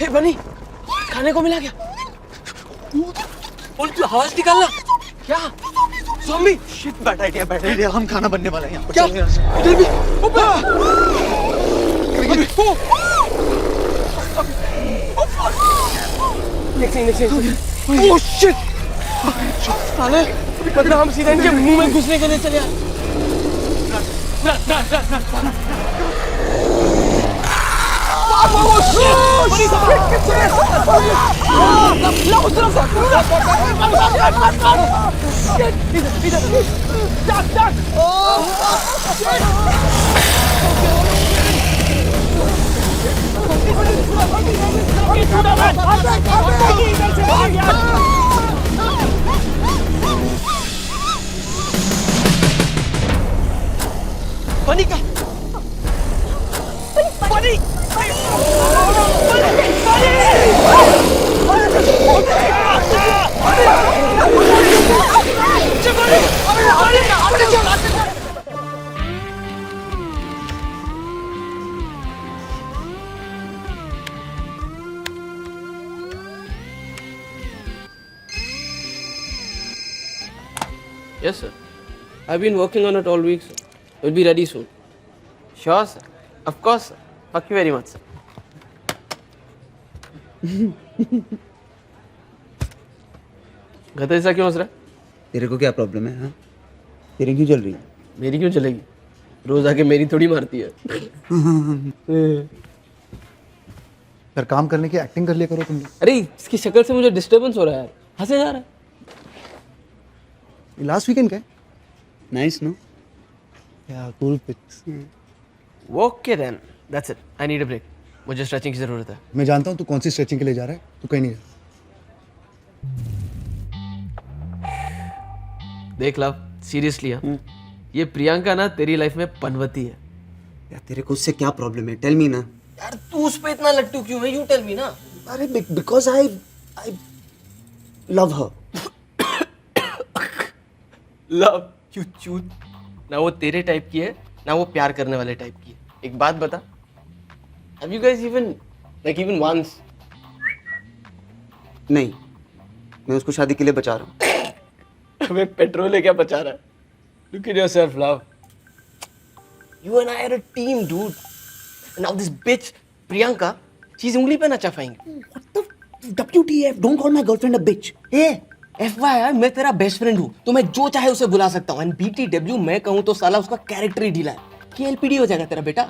हे बनी, खाने को मिला क्या? बोल तू आवाज निकालना। क्या? ज़ॉम्बी? शिट, बैड आइडिया, हम खाना बनने वाला है यहाँ पर। क्या? इधर भी। नेक्स्ट। Oh shit! साले, मतलब हम सीधा इनके मुंह में घुसने के लिए चले आए। बनी का बनी Yes, sir. I've been working on it all week, sir. It'll be ready soon. Sure, sir. Of course, sir. Thank you very much, sir. गधा ऐसा क्यों हंस रहा है? तेरे को क्या प्रॉब्लम है? हाँ, तेरी क्यों चल रही है? मेरी क्यों चलेगी? रोज आके मेरी थोड़ी मारती है। यार काम करने की एक्टिंग कर लिया करो तुम। अरे इसकी शक्ल से मुझे डिस्टर्बेंस हो रहा है यार, हंसे जा रहा है। लास्ट वीकेंड क्या? Nice no? या cool pics. Okay then, that's it. I need a break. मुझे स्ट्रेचिंग की जरूरत है। मैं जानता हूँ तू कौन सी स्ट्रेचिंग के लिए जा रहा है, तू कहीं नहीं जा। देख लव, सीरियसली हाँ, ये प्रियंका ना तेरी लाइफ में पनवती है। यार तेरे को उससे क्या प्रॉब्लम है? टेल मी ना। यार तू उस पे इतना लट्टू क्यों है? यू टेल मी ना। अरे because I love her. Love you चूत। ना वो तेरे टाइप की है, ना वो प्यार करने वाले टाइप की है। एक बात बता, have you guys even once? नहीं, मैं उसको शादी के लिए बचा रहा हूँ। हमें पेट्रोल है क्या बचा रहा है? Look at yourself, love. You and I are a team, dude. And now this bitch, Priyanka, she's उंगली पे नचा पाएंगे। What the WTF? Don't call my girlfriend a bitch. A, FYI, मैं तेरा बेस्ट फ्रेंड हूँ, तो मैं जो चाहे उसे बुला सकता हूँ। And BTW मैं कहूँ तो साला उसका कैरेक्टर ही ढीला है। KLPD हो जाएगा तेरा बेटा।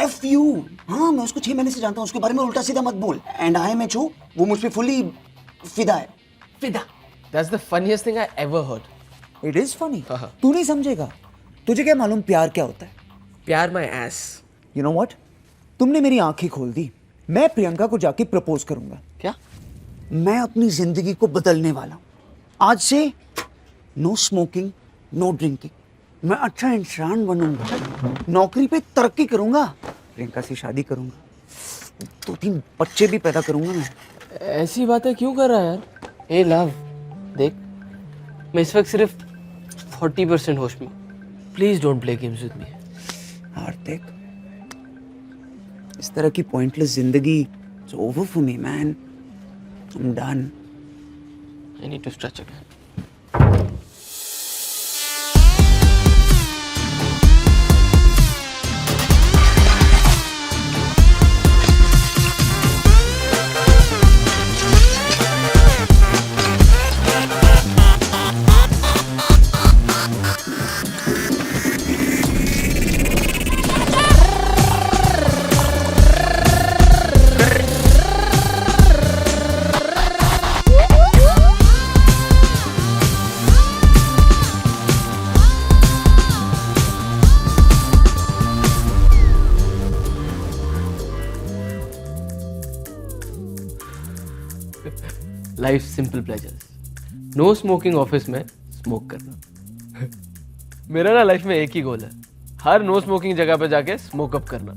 F you. हाँ, मैं उसको 6 महीने से जानता हूँ, उसके बारे में उल्टा सीधा मत बोल। And I am जो वो मुझ पे फुली फिदा है। फिदा। That's the funniest thing I ever heard. It is funny. तू नहीं समझेगा। तुझे क्या मालूम प्यार क्या होता है? प्यार my ass. You know what? तुमने मेरी आंखें खोल दी। मैं प्रियंका को जाके प्रपोज करूंगा। क्या? मैं अपनी जिंदगी को बदलने वाला हूँ। आज से नो स्मोकिंग, नो ड्रिंकिंग। मैं अच्छा इंसान बनूंगा, नौकरी पे तरक्की करूंगा, प्रियंका से शादी करूंगा, 2-3 बच्चे भी पैदा करूंगा मैं। ऐसी बातें क्यों कर रहा है यार? ए लव, देख मैं इस वक्त सिर्फ 40% होश में। Please don't play games with me. Hardik, इस तरह की पॉइंटलेस जिंदगी it's over for me man. I am done. I need to stretch again. Life simple pleasures. No smoking office में स्मोक करना। मेरा ना लाइफ में एक ही गोल है, हर नो स्मोकिंग जगह पे जाके स्मोक अप करना।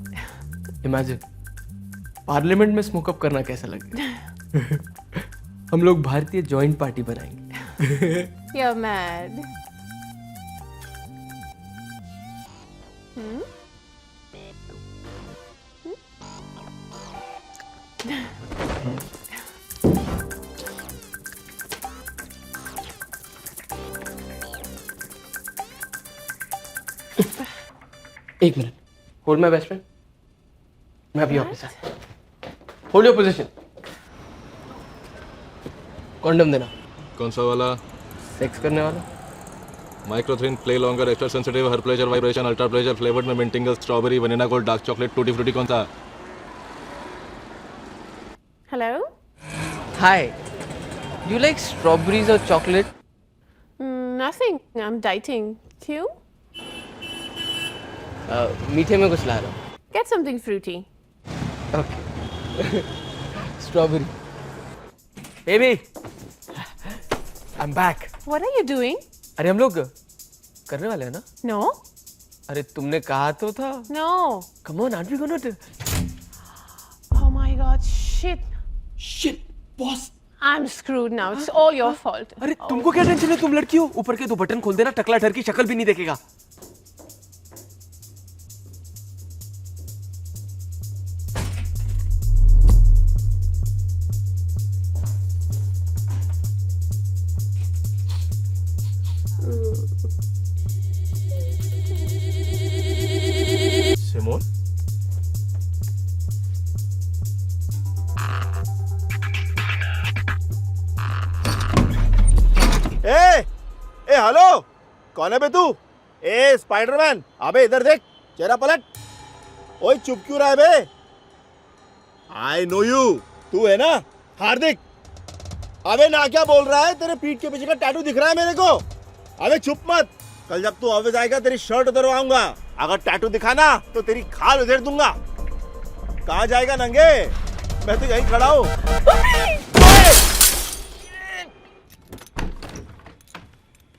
इमेजिन पार्लियामेंट में स्मोक अप करना कैसा लगेगा। हम लोग भारतीय जॉइंट पार्टी बनाएंगे। You're mad. Hmm? एक minute, hold my best friend. मैं अभी ऑफिस आया। Hold your position. कॉन्डम देना। कौन सा वाला? सेक्स करने वाला। Microthin, play longer, extra sensitive, her pleasure, vibration, ultra pleasure, flavoured में mint tingle, strawberry, vanilla gold, dark chocolate, tutti frutti, कौन सा? Hello? Hi, you like strawberries और chocolate? Nothing. I'm dieting. You? मीठे में कुछ ला रहा हूँ। Get something fruity. Okay. Strawberry. Baby, I am back. What are you doing? अरे हम लोग करने वाले हैं ना? No? अरे तुमने कहा तो था। No. Come on, aren't we gonna do? Oh my god, shit. Shit, boss. I'm screwed now. It's all your fault. अरे तुमको क्या टेंशन है? तुम लड़की हो। ऊपर के 2 बटन खोल देना, टकला ठर की शक्ल भी नहीं देखेगा। सिमोन? ए हेलो, कौन है बे तू? ए स्पाइडरमैन, अबे इधर देख, चेहरा पलट। ओए चुप क्यों रहा है बे? आई नो यू, तू है ना हार्दिक? अबे ना क्या बोल रहा है? तेरे पीठ के पीछे का टैटू दिख रहा है मेरे को। अबे चुप मत, कल जब तू ऑफिस आएगा तेरी शर्ट उतरवाऊंगा। अगर टैटू दिखा ना तो तेरी खाल उधेड़ दूंगा। कहाँ जाएगा नंगे? मैं तो यहीं खड़ा हूँ।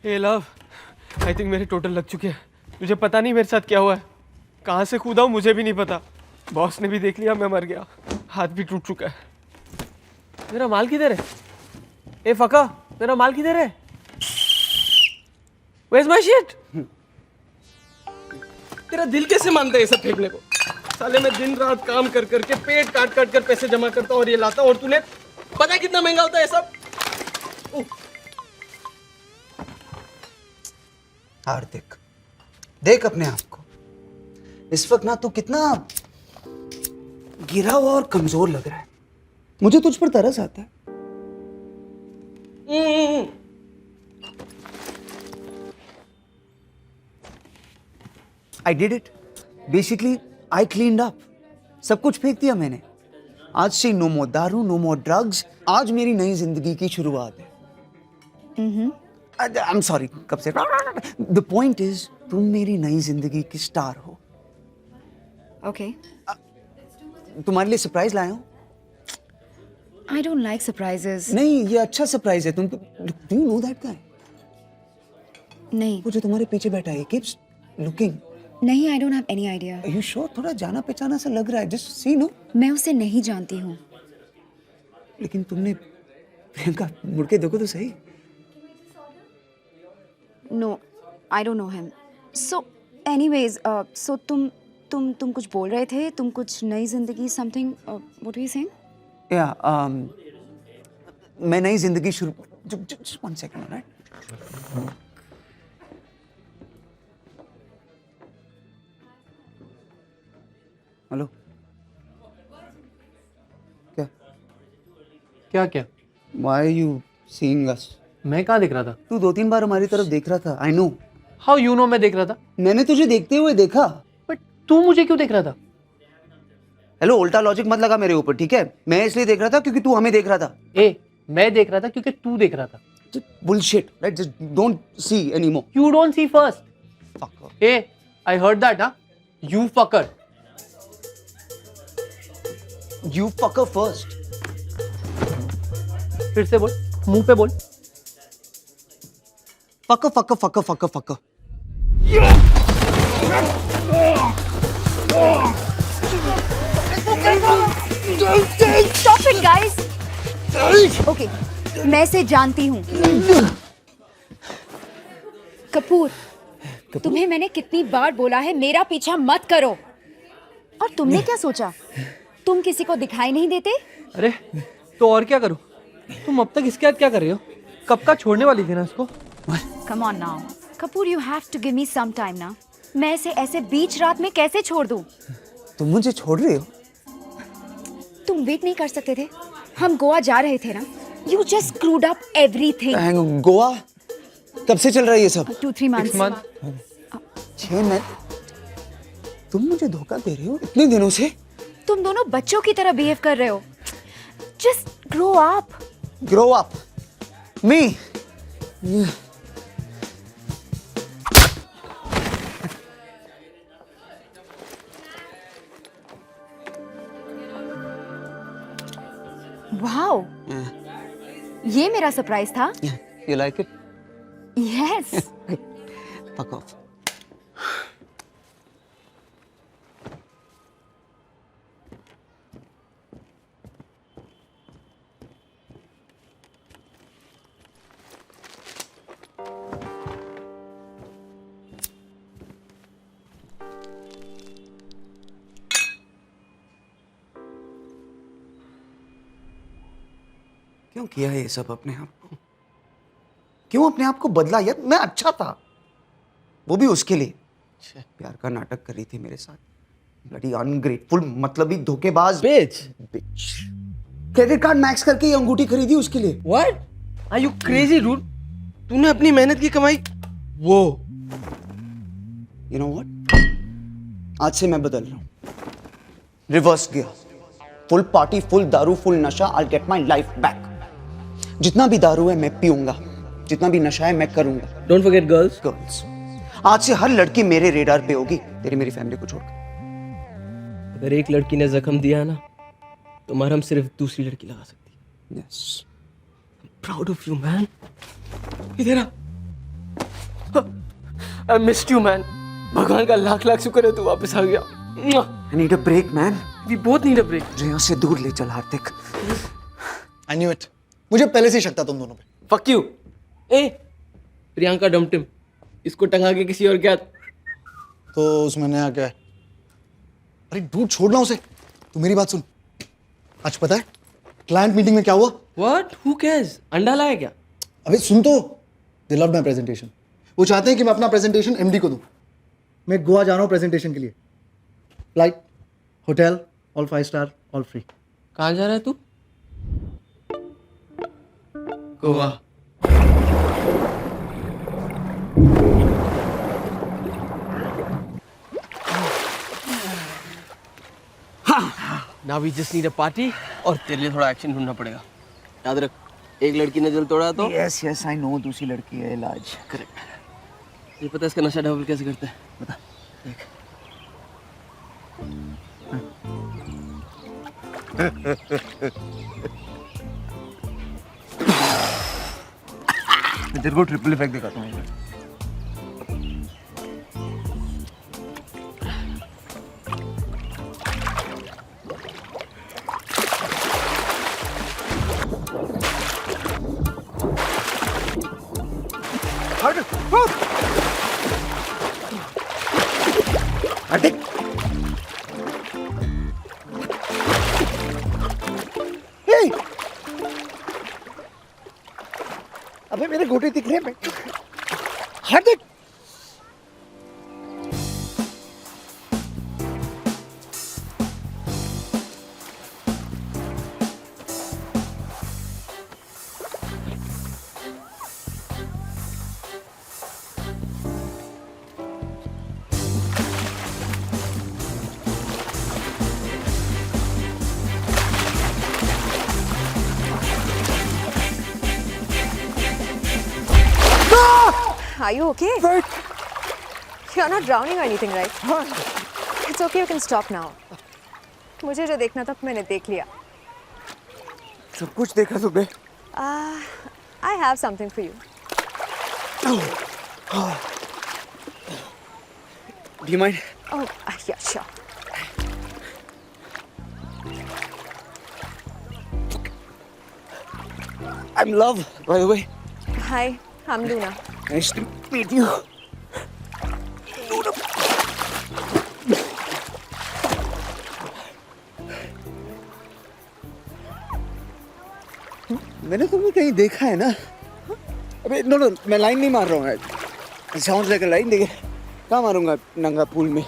हे लव, आई थिंक मेरे टोटल लग चुके हैं। मुझे पता नहीं मेरे साथ क्या हुआ है। कहाँ से कूदा हूँ मुझे भी नहीं पता। बॉस ने भी देख लिया मैं मर गया। हाथ भी टूट चुका है। मेरा माल किधर है? ए फका, मेरा माल किधर है? Where's my shit? तेरा दिल कैसे मानता है ये सब फेंकने को? साले मैं दिन रात काम कर करके पेट काट काट कर पैसे जमा करता हूँ और ये लाता हूँ, और तूने पता है कितना महंगा होता है ये सब? हार्दिक, देख अपने आप को। इस वक्त ना तू कितना गिरा हुआ और कमजोर लग रहा है। मुझे तुझ पर तरस आता है। I did it. Basically, I cleaned up. सब कुछ फेंक दिया मैंने। आज से नो मोर दारू, नो मोर ड्रग्स। आज मेरी नई जिंदगी की शुरुआत है। I'm sorry, कब से? The point is, तुम मेरी नई जिंदगी की स्टार हो। Okay. तुम्हारे लिए सरप्राइज लाया हूँ। I don't like surprises. नहीं, ये अच्छा सरप्राइज है। तुम do you know that guy? नहीं, वो जो तुम्हारे पीछे बैठा है, he keeps looking. नहीं, I don't have any idea. Are you sure? थोड़ा जाना पहचाना सा लग रहा है। Just see, no? मैं उसे नहीं जानती हूँ. लेकिन तुमने प्रियंका मुड़ के देखो तो सही। No, I don't know him. So, anyways, so तुम कुछ बोल रहे थे? तुम कुछ नई जिंदगी something? What were you saying? Yeah, मैं नई जिंदगी शुरू। Just 1 second, alright? हेलो, क्या क्या क्या? Why are you seeing us? मैं कहाँ देख रहा था? तू 2-3 बार हमारी तरफ देख रहा था। I know. How you know मैं देख रहा था? मैंने तुझे देखते हुए देखा। बट तू मुझे क्यों देख रहा था? हेलो, उल्टा लॉजिक मत लगा मेरे ऊपर, ठीक है? मैं इसलिए देख रहा था क्योंकि तू हमें देख रहा था। मैं देख रहा था क्योंकि तू देख रहा था। Bullshit, right? Just don't see anymore. You don't see first. Fucker. I heard that, huh? You fucker. You fucker first. फिर से बोल, मुंह पे बोल। Fucker, fucker, fucker, fucker, fucker. Stop it, guys. Okay, मैं इसे जानती हूँ. कपूर, तुम्हें मैंने कितनी बार बोला है मेरा पीछा मत करो. और तुमने क्या सोचा? तुम किसी को दिखाई नहीं देते? अरे तो और क्या करूं? तुम अब तक इसके साथ क्या कर रहे हो? कब का छोड़ने वाली थी ना इसको? Come on now. Kapoor, you have to give me some time now. मैं इसे ऐसे बीच रात में कैसे छोड़ दूं? तुम मुझे छोड़ रही हो? तुम वेट नहीं कर सकते थे? हम गोवा जा रहे थे ना? You just screwed up everything. Goa कब से चल रहा है ये सब? 2-3 months. 6 महीने? तुम मुझे धोखा दे रही हो इतने दिनों से? तुम दोनों बच्चों की तरह बिहेव कर रहे हो. Just grow up. Grow up. Me. Wow. ये मेरा सरप्राइज था. You like it? Yes. Fuck off. क्यों किया ये सब अपने आप को? क्यों अपने आप को बदला यार? मैं अच्छा था, वो भी उसके लिए. प्यार का नाटक कर रही थी मेरे साथ. ब्लडी अनग्रेटफुल, मतलबी धोखेबाज Bitch. बिच. क्रेडिट कार्ड मैक्स करके ये अंगूठी खरीदी उसके लिए. What? Are you crazy, dude? तूने अपनी मेहनत की कमाई वो. You know what? आज से मैं बदल रहा हूँ. Reverse gear. Full party, full दारू, फुल नशा. I'll get my life back. जितना भी दारू है मैं पीऊंगा, जितना भी नशा है मैं करूंगा. Don't forget girls. गर्ल्स. आज से हर लड़की मेरे रेडार पे होगी, तेरी मेरी फैमिली को छोड़कर. अगर एक लड़की ने जख्म दिया है ना, तो मरहम सिर्फ दूसरी लड़की लगा सकती है. Yes. Proud of you, man. इधर आ. I missed you, man. भगवान का लाख लाख शुक्र है तू वापस आ गया. I need a break, man. We both need a break. रेया से दूर ले चल हार्दिक. I knew it. मुझे पहले से ही शक था तुम दोनों पे. Fuck you. ए, प्रियंका डमटिम. इसको टंगा के किसी और क्या? तो उसमें नया क्या है? अरे डूड छोड़ना उसे. तू मेरी बात सुन. आज पता है क्लाइंट मीटिंग में क्या हुआ? What? Who cares? अंडा लाया क्या? अबे सुन तो. दे लव माई प्रेजेंटेशन. वो चाहते हैं कि मैं अपना प्रेजेंटेशन एमडी को दूं. मैं गोवा जा रहा हूँ प्रेजेंटेशन के लिए. Flight, hotel, all 5 star, all free. कहाँ जा रहा है तू? Goa. Now we just need a party और तेरे लिए थोड़ा एक्शन ढूंढना पड़ेगा. याद रख, एक लड़की ने दिल तोड़ा तो Yes, yes, I know. दूसरी लड़की है इलाज. करेक्ट. ये पता है इसका नशा डबल कैसे करते हैं? बता. देख. मैं तेरे को ट्रिपल इफेक्ट दिखाता हूँ. हार्दिक. Hey! अबे मेरे घोटे दिख रहे हैं. हार्दिक. Are you okay? You're not drowning or anything, right? It's okay, you can stop now. मुझे जो देखना था मैंने देख लिया. सब कुछ देखा तुमने? I have something for you. Do you mind? Oh, yeah, sure. I'm Love, by the way. Hi, I'm Luna. Nice to meet you. मैंने तुम्हें कहीं देखा है ना? अबे नो नो, मैं लाइन नहीं मार रहा हूँ. It sounds like a line. देखिए कहाँ मारूंगा नंगा पूल में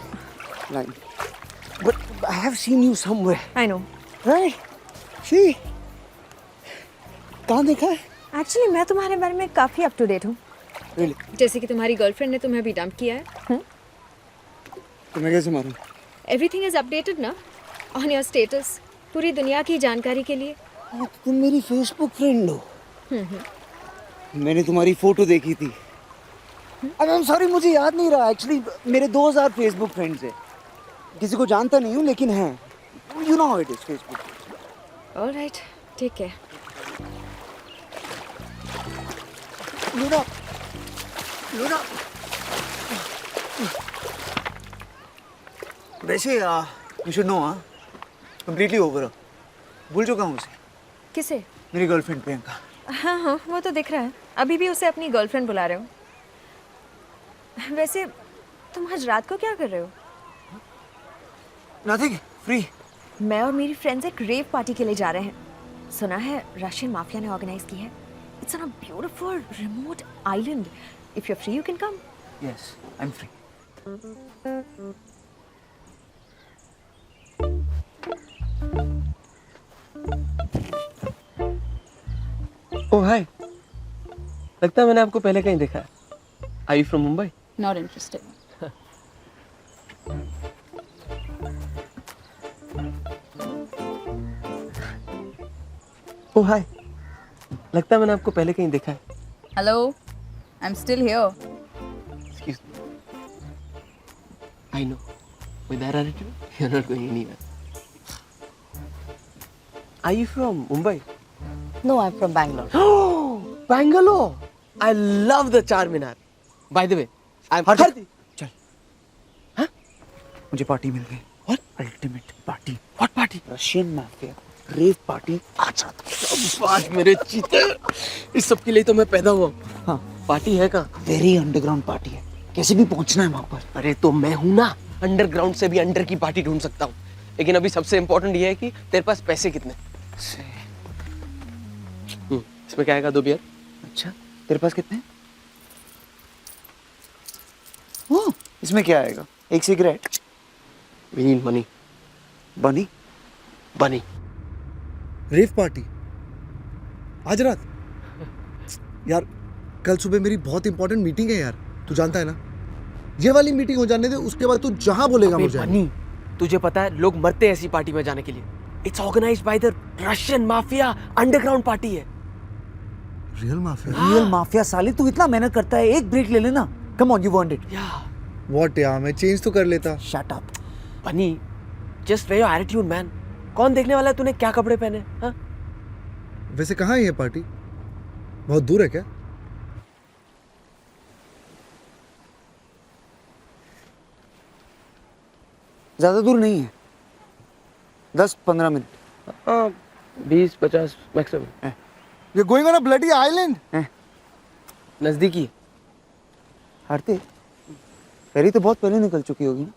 line? But I have seen you somewhere, I know. Right? See, कहाँ देखा है? एक्चुअली मैं तुम्हारे बारे में काफ़ी अप टू डेट हूँ। रियली? जैसे कि तुम्हारी गर्लफ्रेंड ने तुम्हें अभी डंप किया है। तो मैं कैसे मारूं? एवरीथिंग इज अपडेटेड ना ऑन योर स्टेटस, पूरी दुनिया की जानकारी के लिए। हाँ, तो तुम मेरी फेसबुक फ्रेंड हो। मैंने तुम्हारी फोटो देखी थी। आई एम सॉरी, मुझे याद नहीं रहा। एक्चुअली मेरे 2000 फेसबुक फ्रेंड्स हैं। किसी को जानता नहीं हूँ लेकिन हैं। You know how it is Facebook. Alright, ठीक है। Luna, Luna. वैसे you should know, completely over. भूल चुका हूँ उसे। किसे? मेरी गर्लफ्रेंड प्रियंका। हाँ हाँ, वो तो दिख रहा है। अभी भी उसे अपनी गर्लफ्रेंड बुला रहे हो। वैसे तुम आज रात को क्या कर रहे हो? Nothing, free. मैं और मेरी फ्रेंड्स एक रेव पार्टी के लिए जा रहे हैं। सुना है रशियन माफिया ने ऑर्गेनाइज की है। It's on a beautiful remote island. If you are free you can come. Yes, I am free. Oh hi, लगता है मैंने आपको पहले कहीं देखा है। I you from Mumbai? Not interested. Oh hi, लगता है मैंने आपको पहले कहीं देखा है। Hello, I'm still here. Excuse me. I know. With that attitude, you're not going anywhere. Are you from Mumbai? No, I'm from Bangalore. Oh, Bangalore! I love the Charminar. By the way, I'm हट चल। हाँ? मुझे party मिल गई। What? Ultimate party. What party? Russian mafia rave party. अच्छा, शाबाश मेरे चीते। इस सब के लिए तो मैं पैदा हुआ हूँ। हाँ, पार्टी है कहाँ? वेरी अंडरग्राउंड पार्टी है। कैसे भी पहुंचना है वहां पर। अरे तो मैं हूं ना, अंडरग्राउंड से भी अंडर की पार्टी ढूंढ सकता हूँ। लेकिन अभी सबसे इम्पोर्टेंट ये है कि तेरे पास पैसे कितने। इसमें क्या आएगा? 2 बियर। अच्छा, तेरे पास कितने? ओह, इसमें क्या आएगा? 1 सिगरेट। We need money. बनी? Money. रेव पार्टी आज रात? यार कल सुबह मेरी बहुत इंपॉर्टेंट मीटिंग है यार, तू जानता है ना। ये वाली मीटिंग हो जाने दे, उसके बाद तू जहां बोलेगा मुझे। बनी, तुझे पता है लोग मरते हैं ऐसी पार्टी में जाने के लिए। It's organised by the Russian mafia, underground party है। Real mafia? रियल माफिया साले, तू इतना मेहनत करता है, एक ब्रेक ले लेना। Come on, you want it. What यार, मैं चेंज तो कर लेता। Shut up. Bunny, just wear your attitude man. कौन देखने वाला है तूने क्या कपड़े पहने? हाँ? वैसे कहाँ है ये पार्टी? बहुत दूर है क्या? ज्यादा दूर नहीं है, 10-15 मिनट। हाँ, 20-50 maximum. You're going on a bloody island? नजदीकी है। हारते फेरी तो बहुत पहले निकल चुकी होगी ना।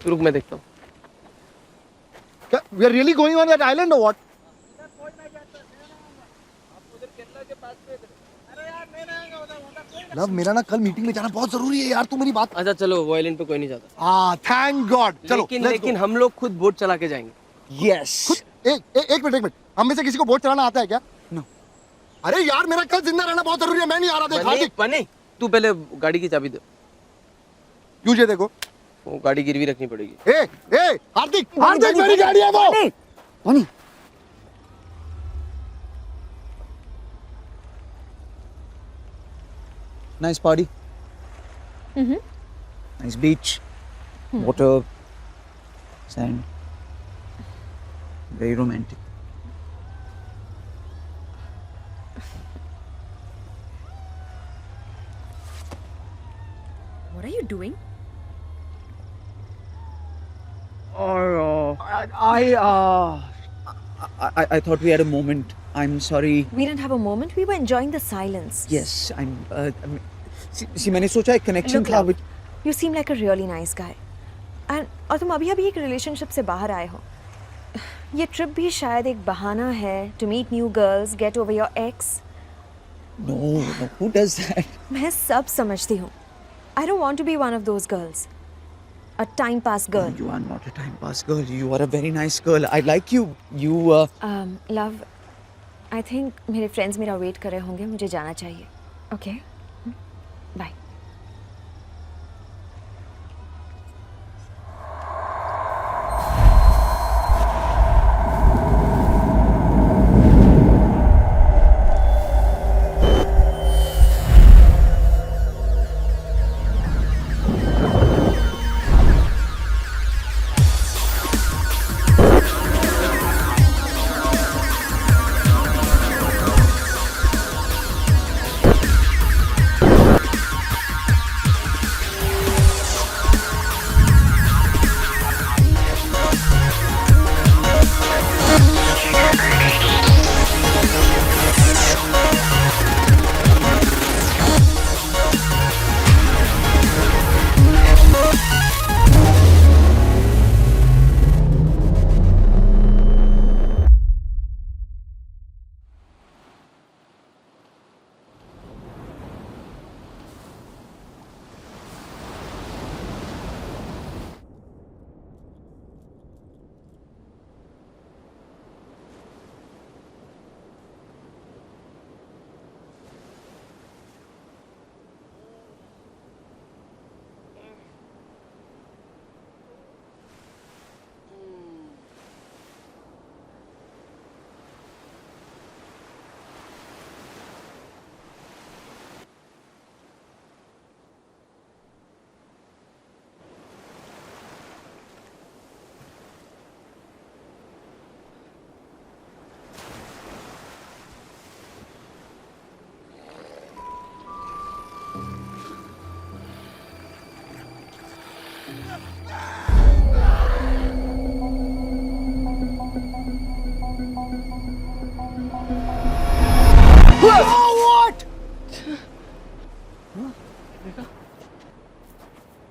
रुक मैं देखता हूँ। क्या we are really going on that island or what? Love, मेरा ना कल मीटिंग में जाना बहुत जरूरी है यार, तू मेरी बात। अच्छा चलो, वो आइलैंड पे कोई नहीं जाता। हाँ, थैंक गॉड। चलो लेकिन हम लोग खुद बोट चला के जाएंगे। यस। एक मिनट, हम में से किसी को बोट चलाना आता है क्या? नो। अरे यार, मेरा कल जिंदा रहना बहुत जरूरी है, मैं नहीं आ रहा। देख हार्दिक, बने, तू पहले गाड़ी की चाबी दे। तुझे देखो, वो गाड़ी गिरवी रखनी पड़ेगी। हार्दिक, मेरी गाड़ी है वो। बनी, nice party. Nice beach, water, sand. Very romantic. What are you doing? I thought we had a moment. I'm sorry. We didn't have a moment. We were enjoying the silence. Yes, see, मैंने सोचा एक connection Look, था love, which. you seem like a really nice guy. और तुम अभी एक relationship से बाहर आए हो। ये ट्रिप भी शायद एक बहाना है to meet new girls, get over your ex. No, who does that? मैं सब समझती हूँ। I don't want to be one of those girls. A time pass girl. You are not a time pass girl. You are a very nice girl. I like you. You. Love, I think मेरे friends मेरा wait कर रहे होंगे, मुझे जाना चाहिए. Okay? Bye.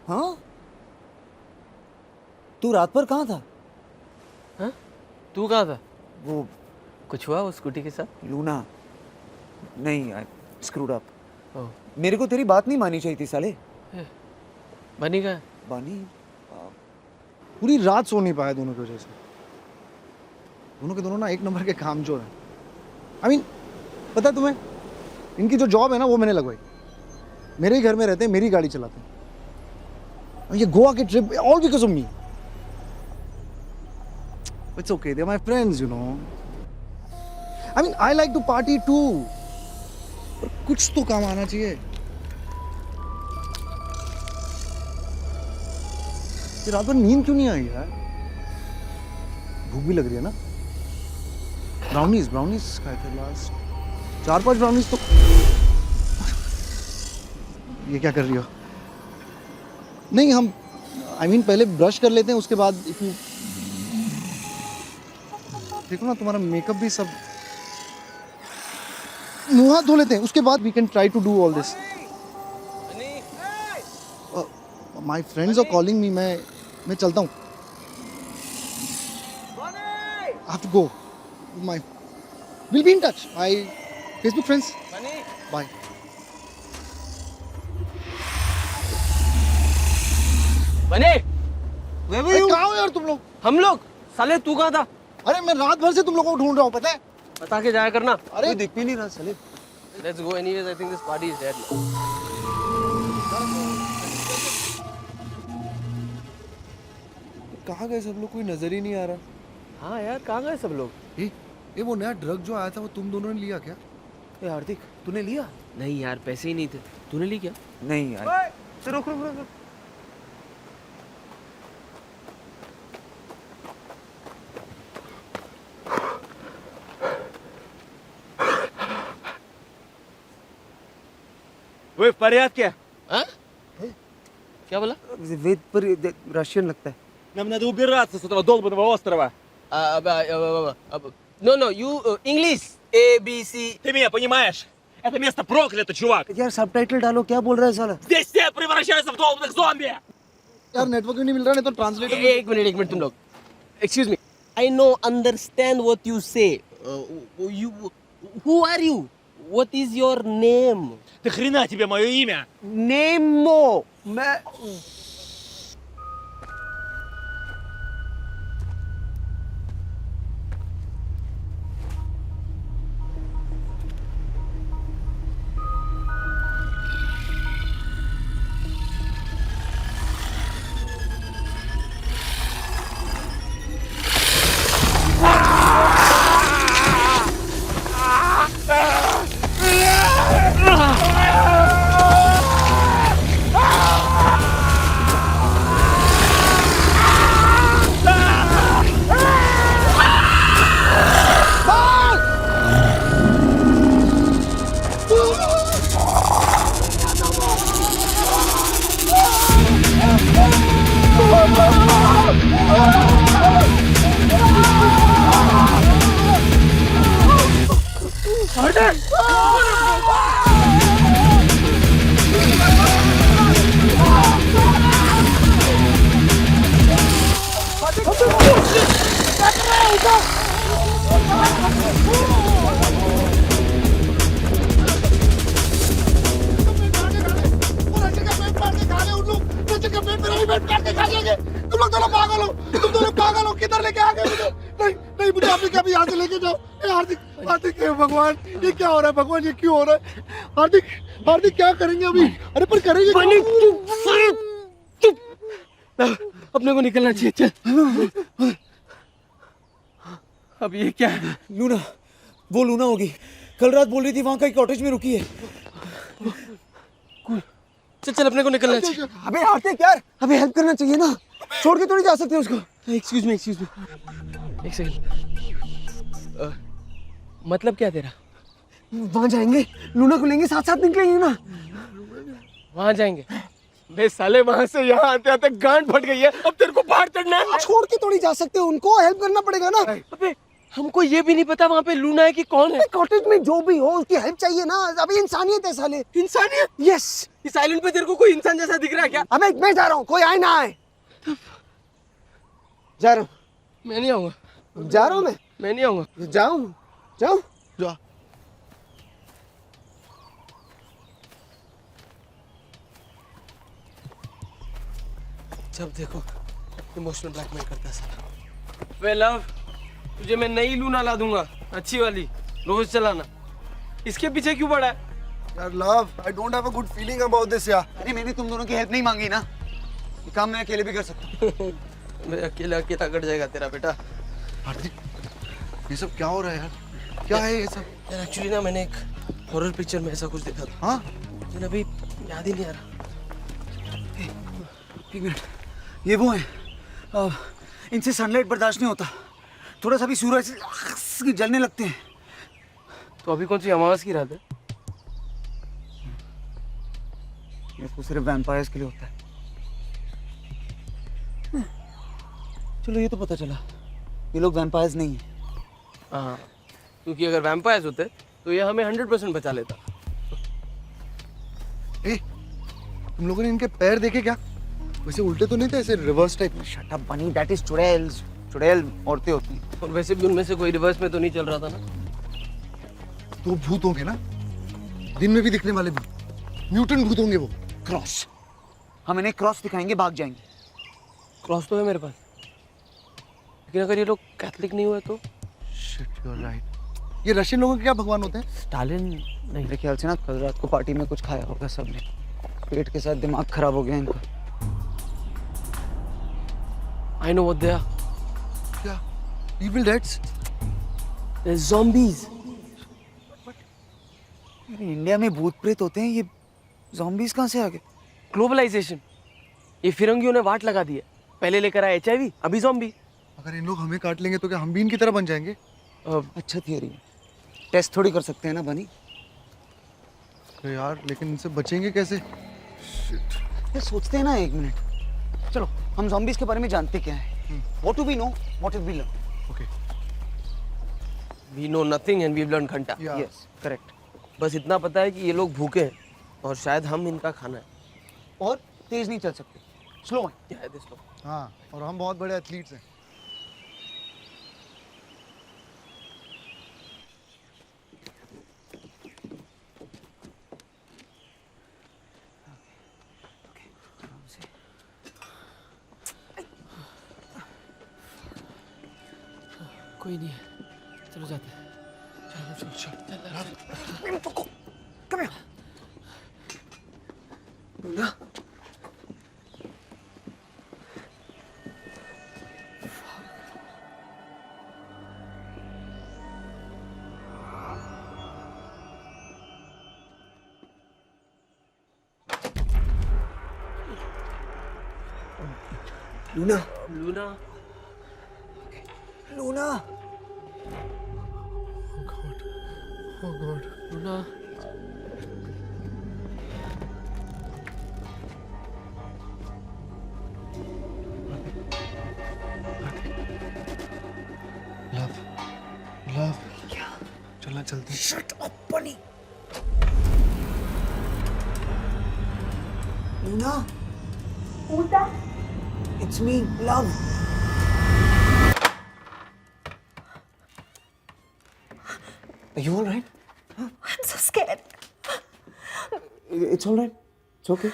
हाँ? तू रात भर कहाँ था? हाँ? तू कहाँ था? वो कुछ हुआ वो स्कूटी के साथ? लूना नहीं, आई स्क्रूड अप. ओह, मेरे को तेरी बात नहीं मानी चाहिए थी साले. बनी का? बानी पूरी रात सो नहीं पाया दोनों की वजह से. दोनों के दोनों ना एक नंबर के काम जो है. I mean, पता है तुम्हें इनकी जो जॉब है ना वो मैंने लगवाई. मेरे ही घर में रहते हैं, मेरी गाड़ी चलाते हैं. और ये गोवा की trip all because of me. It's okay, they are my friends, you know. I mean I like to party too. पर कुछ तो काम आना चाहिए. ये रात भर नींद क्यों नहीं आई यार? भूख भी लग रही है ना. ब्राउनीज खाए थे लास्ट. 4-5 ब्राउनीज तो. ये क्या कर रही हो? नहीं, हम आई मीन पहले ब्रश कर लेते हैं, उसके बाद इफ यू देखो ना तुम्हारा मेकअप भी सब. मुंह हाथ धो लेते हैं, उसके बाद we can try to do all this. My friends are calling me. मैं चलता हूँ. I have to go. We'll be in touch. My Facebook friends. Bye. बने? अरे कहाँ हो यार तुम लोग? हम लोग? साले तू कहाँ था? अरे मैं रात भर से तुम लोगों को ढूंढ रहा हूँ, पता है? बता के जाया करना. अरे दिख भी नहीं रहा साले. Let's go anyways. I think this party is dead now. कहाँ गए सब लोग? कोई नजर ही नहीं आ रहा. हाँ यार, कहाँ गए सब लोग? ये वो नया ड्रग जो आया था वो तुम दोनों ने लिया क्या? ए हार्दिक, तूने लिया? नहीं यार, पैसे ही नहीं थे. तूने ली क्या? नहीं यार. रुक. वे फरियाद क्या? हाँ? क्या बोला? वेद पर रशियन लगता है. Нам надо убираться с этого долбанного острова. No, you English. A B C. Ты меня понимаешь? Это место проклято, чувак. यार सबटाइटल डालो. क्या बोल रहा है साला? Здесь все превращаются в долбанных зомби. यार नेटवर्क नहीं मिल रहा, नहीं तो ट्रांसलेटर. एक मिनट तुम लोग. Excuse me. I know, understand what you say. Who are you? What is your name? Ты хрена тебе мое имя? Nemo. मैं तुम लोग दोनों पागल हो, तुम दोनों पागल हो, किधर लेके आ गए मुझे? नहीं नहीं, मुझे अभी कभी यहाँ से लेके जाओ। ए हार्दिक, हार्दिक, हे भगवान, ये क्या हो रहा है भगवान, ये क्यों हो रहा है? हार्दिक, हार्दिक क्या करेंगे अभी? अरे पर करेंगे क्या? अपने को निकलना चाहिए, चल। अब ये क्या है? लूना, वो लूना होगी। कल रात बोल रही थी वहां कहीं कॉटेज में रुकी है। चल चल, अपने को निकलना चाहिए। अबे हार्दिक यार, अबे हेल्प करना चाहिए ना, छोड़ के थोड़ी जा सकते उसको। एक्सक्यूज मी, एक सेकंड। मतलब क्या तेरा? वहां जाएंगे, लूना को लेंगे, साथ साथ निकलेंगे ना। वहां जाएंगे? बे साले, वहां से यहाँ आते आते गांड फट गई है, अब तेरे को बाहर चढ़ना है। छोड़ के थोड़ी जा सकते, उनको हेल्प करना पड़ेगा ना। अबे हमको ये भी नहीं पता वहां पे लूना है कि कौन है। कॉटेज में जो भी हो उसकी हेल्प चाहिए ना, अभी इंसानियत है साले। इंसानियत? यस। इस आइलैंड पे तेरे को कोई इंसान जैसा दिख रहा है क्या? अबे मैं जा रहा हूँ, कोई आए ना आए। जा रहा हूँ, मैं नहीं आऊंगा, जा रहा हूँ मैं नहीं आऊंगा। जाऊँ, जाऊँ। जा। जब देखो इमोशनल ब्लैकमेल करता है साला। वे लव, तुझे मैं नई लूना ला दूंगा, अच्छी वाली, रोज चलाना। इसके पीछे क्यों पड़ा है? यार love, I don't have a good feeling about this यार। अरे मैंने तुम दोनों की हेल्प नहीं मांगी ना, ये काम मैं अकेले भी कर सकता हूँ। मैं अकेला अकेला कट जाएगा तेरा बेटा। हार्दिक, ये सब क्या हो रहा है यार? क्या है ये सब? यार एक्चुअली ना, मैंने एक हॉरर पिक्चर में ऐसा कुछ देखा था। हाँ? लेकिन अभी याद ही नहीं आ रहा। एक मिनट, ये वो है, इनसे सनलाइट बर्दाश्त नहीं होता, थोड़ा सा भी सूरज से जलने लगते हैं। तो अभी कौन सी अमावस की रात है? ये तो सिर्फ वैम्पायर्स के लिए होता है। चलो ये तो पता चला, ये लोग वैम्पायर्स नहीं है। हाँ, क्योंकि अगर वैम्पायर्स होते तो ये हमें 100% बचा लेता। ए, तुम लोगों ने इनके पैर देखे क्या? वैसे उल्टे तो नहीं थे, ऐसे रिवर्स टाइप में? शट अप बनी, दैट इज चुड़ैल्स, चुड़ैल औरतें होती हैं। और वैसे भी उनमें से कोई रिवर्स में तो नहीं चल रहा था ना। तो भूत होंगे ना, दिन में भी दिखने वाले भूत, म्यूटेंट भूत होंगे वो। क्रॉस, हम इन्हें क्रॉस दिखाएंगे, भाग जाएंगे। क्रॉस तो है मेरे पास, लेकिन अगर ये लोग कैथलिक नहीं हुए तो? Shit, you are right. ये रशियन लोगों के क्या भगवान होते हैं? स्टालिन नहीं। मेरे ख्याल से ना कल रात को पार्टी में कुछ खाया होगा सबने, पेट के साथ दिमाग खराब हो गया इनका। I know what they are. क्या? Evil Deads? They're zombies. India में भूत प्रेत होते हैं, ये ज़ॉम्बीज़ कहाँ से आ गए? ग्लोबलाइजेशन, ये फिरंगियों ने वाट लगा दी है। पहले लेकर आए HIV, अभी ज़ॉम्बी। अगर इन लोग हमें काट लेंगे तो क्या हम भी इनकी तरह बन जाएंगे? अच्छा थियरी है, टेस्ट थोड़ी कर सकते हैं ना बनी। तो यार लेकिन इनसे बचेंगे कैसे? ये सोचते हैं ना, एक मिनट, चलो हम ज़ॉम्बीज़ के बारे में जानते क्या है? What do we know? What have we learned? Okay. We know nothing and we've learned घंटा। Yes, correct. बस इतना पता है कि ये लोग भूखे हैं और शायद हम इनका खाना है। और तेज नहीं चल सकते, स्लो है। क्या है this लोग? हाँ, और हम बहुत बड़े एथलीट्स हैं। कोई नहीं है, चलो जाते हैं। Come here. Luna. Luna. Luna, Luna. Luna, love चलना चलते हैं। Shut up, bunny. Luna. Who's that? It's me, Love. Are you all right? I'm so scared. It's all right. It's okay.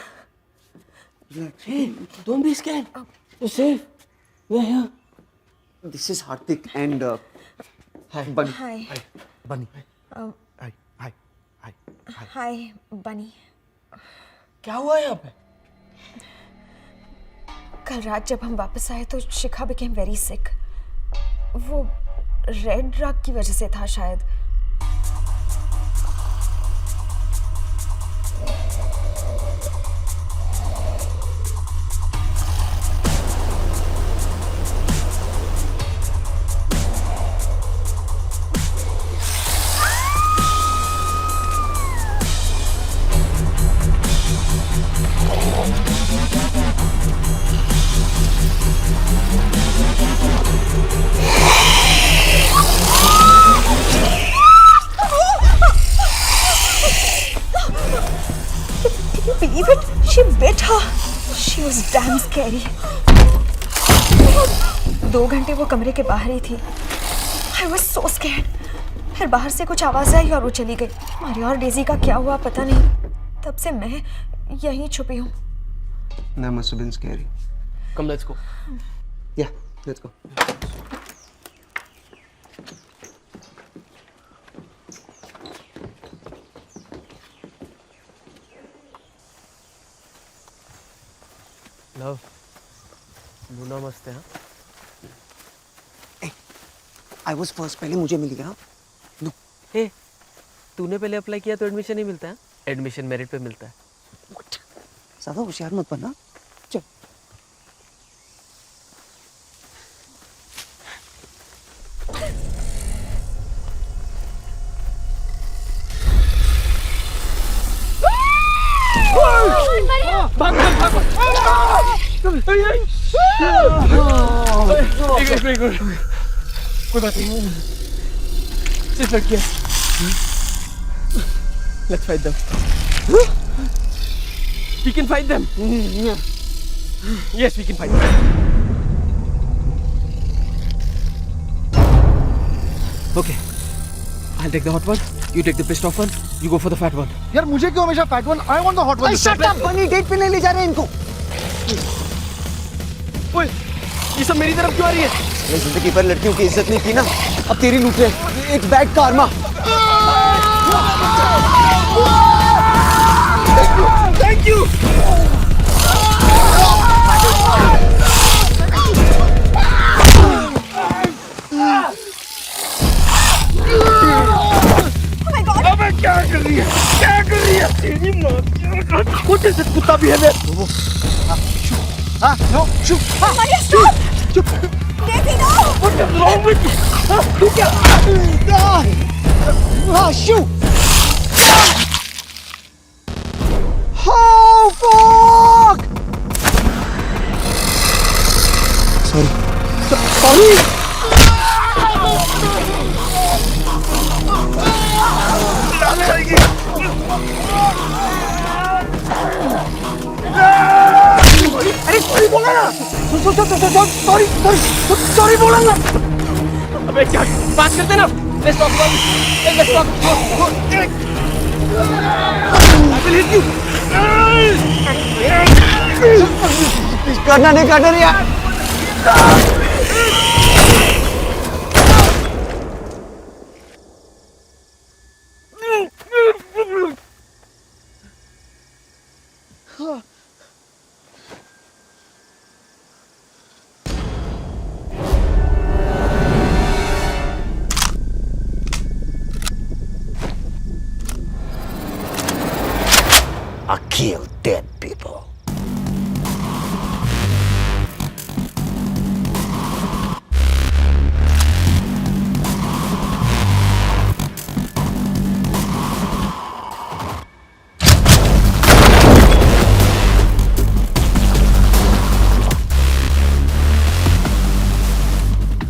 Relax. hey, don't be scared. You're safe. We're here. This is Hardik and Bunny. Hi. बनी हाय हाय हाय हाय Hi, Bunny. क्या हुआ यहाँ पे? कल रात जब हम वापस आए तो शिखा became very sick. वो रेड ड्रग की वजह से था शायद. Believe it? She bit her. She was damn scary. 2 घंटे वो कमरे के बाहर ही थी. I was so scared. फिर बाहर से कुछ आवाज आई और वो चली गई. मारिया और डेजी का क्या हुआ पता नहीं. तब से मैं यहीं छुपी हूँ. That must have been scary. Come, let's go. Yeah, let's go. Love, Luna मस्त है हाँ? I was first. पहले मुझे मिल गया. No. हे, तूने पहले अप्लाई किया तो एडमिशन नहीं मिलता है? एडमिशन मेरिट पे मिलता है. What? ज़्यादा होशियार मत बनना. चल. एक मिनट कोई बात नहीं सिर्फ लड़कियां let's fight them we can fight them yes we can fight them okay I'll take the hot one you take the pissed off one you go for the fat one यार मुझे क्यों हमेशा fat one I want the hot one Shut up, Bunny. Date पे नहीं ले जा रहे हैं इनको. ओए ये सब मेरी तरफ क्यों आ रही है मैंने जिंदगी भर लड़कियों की इज्जत नहीं की ना. अब तेरी लूट रहे. It's bad karma. thank you अबे क्या कर रही है तेरी माँ कुछ ऐसे कुत्ता भी है मैं हाँ नो शू Maria, stop! चुप Daisy, no! what is wrong with you तू क्या Ah, shoot! Oh, fuck! Sorry. अरे सॉरी बोला ना. सॉरी बोला ना. अबे क्या बात करते ना let's talk about it let's talk I will hit you करना नहीं काटर यार. kill dead people.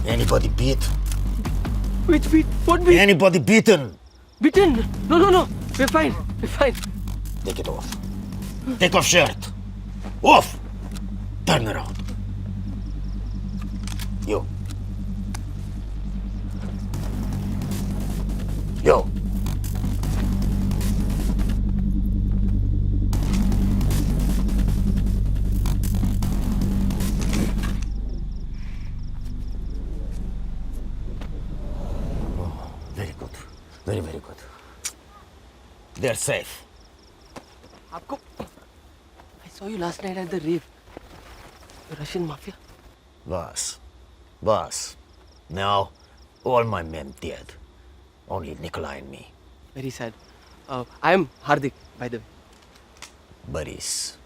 Anybody beat? Which beat? What beat? Anybody beaten? Beaten? No, no, no. We're fine. We're fine. Take it off. Take off shirt. Off. Turn around. You. You. Very good. Very, very good. They're safe. आपको I saw you last night at the rave. The Russian mafia. Boss. Now, all my men dead. Only Nikolai and me. Very sad. I am Hardik, by the way. Boris.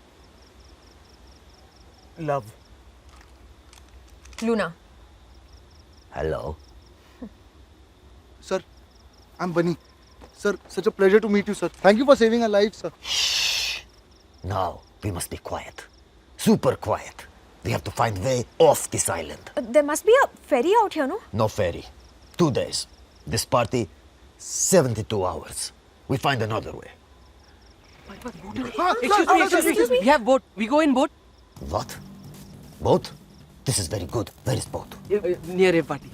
Love. Luna. Hello. Sir, I'm Bunny. Sir, such a pleasure to meet you, sir. Thank you for saving our lives, sir. Now, we must be quiet. Super quiet. We have to find way off this island. There must be a ferry out here, no? No ferry. 2 days. This party, 72 hours. We find another way. Excuse me. We have boat. We go in boat. What? Boat? This is very good. Where is boat? Near rave party.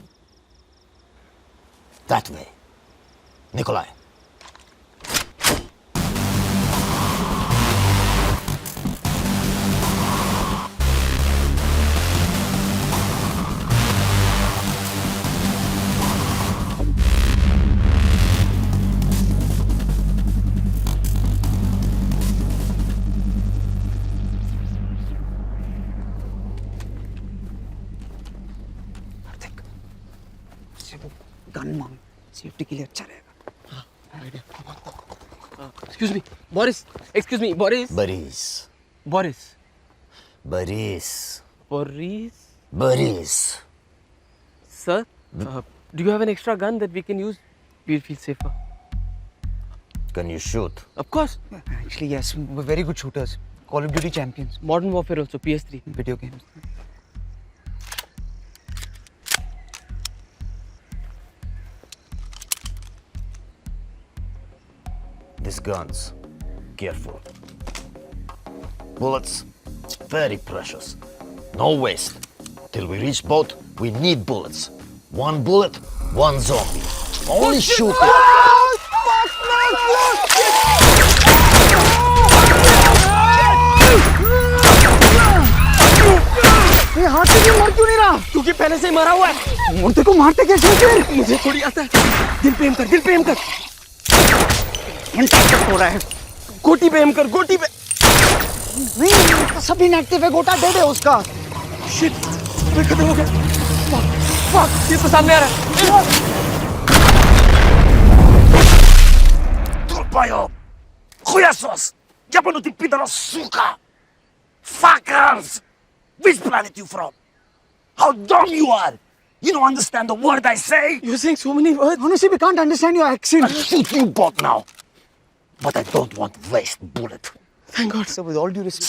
That way. Nikolai. Gun मांग safety के लिए अच्छा रहेगा. Excuse me. Boris. Excuse me. Boris. Boris. Boris. Boris. Boris. Boris. Sir, do you have an extra gun that we can use? We'll feel safer. Can you shoot? Of course. Actually, yes. We're very good shooters. Call of Duty champions. Modern Warfare also, PS3. Video games. These guns, careful. Bullets, very precious. No waste. Till we reach boat, we need bullets. 1 bullet, 1 zombie. Only shoot it. ये हाथ से क्यों मर क्यों नहीं रहा? क्योंकि पहले से ही मरा हुआ है. मुर्दे को मारते कैसे फिर? मुझे थोड़ी आता है. दिल पे एम कर. दिल पे एम कर. हो रहा है. गोटी पे एम कर. गोटी पे. नहीं, सब इनएक्टिव है. गोटा डेड है उसका. शिट. मैं खत्म हो गया. फक. ये तो सामने आ रहा है. Turpaio! Хуясос! Ябанути пидора, сука! Fuckers! Which planet you from? How dumb you are! You don't understand the word I say? You're saying so many words. Honestly, we can't understand your accent. I'll shoot you both now. But I don't want to waste bullet. Thank God. Sir, with all due respect.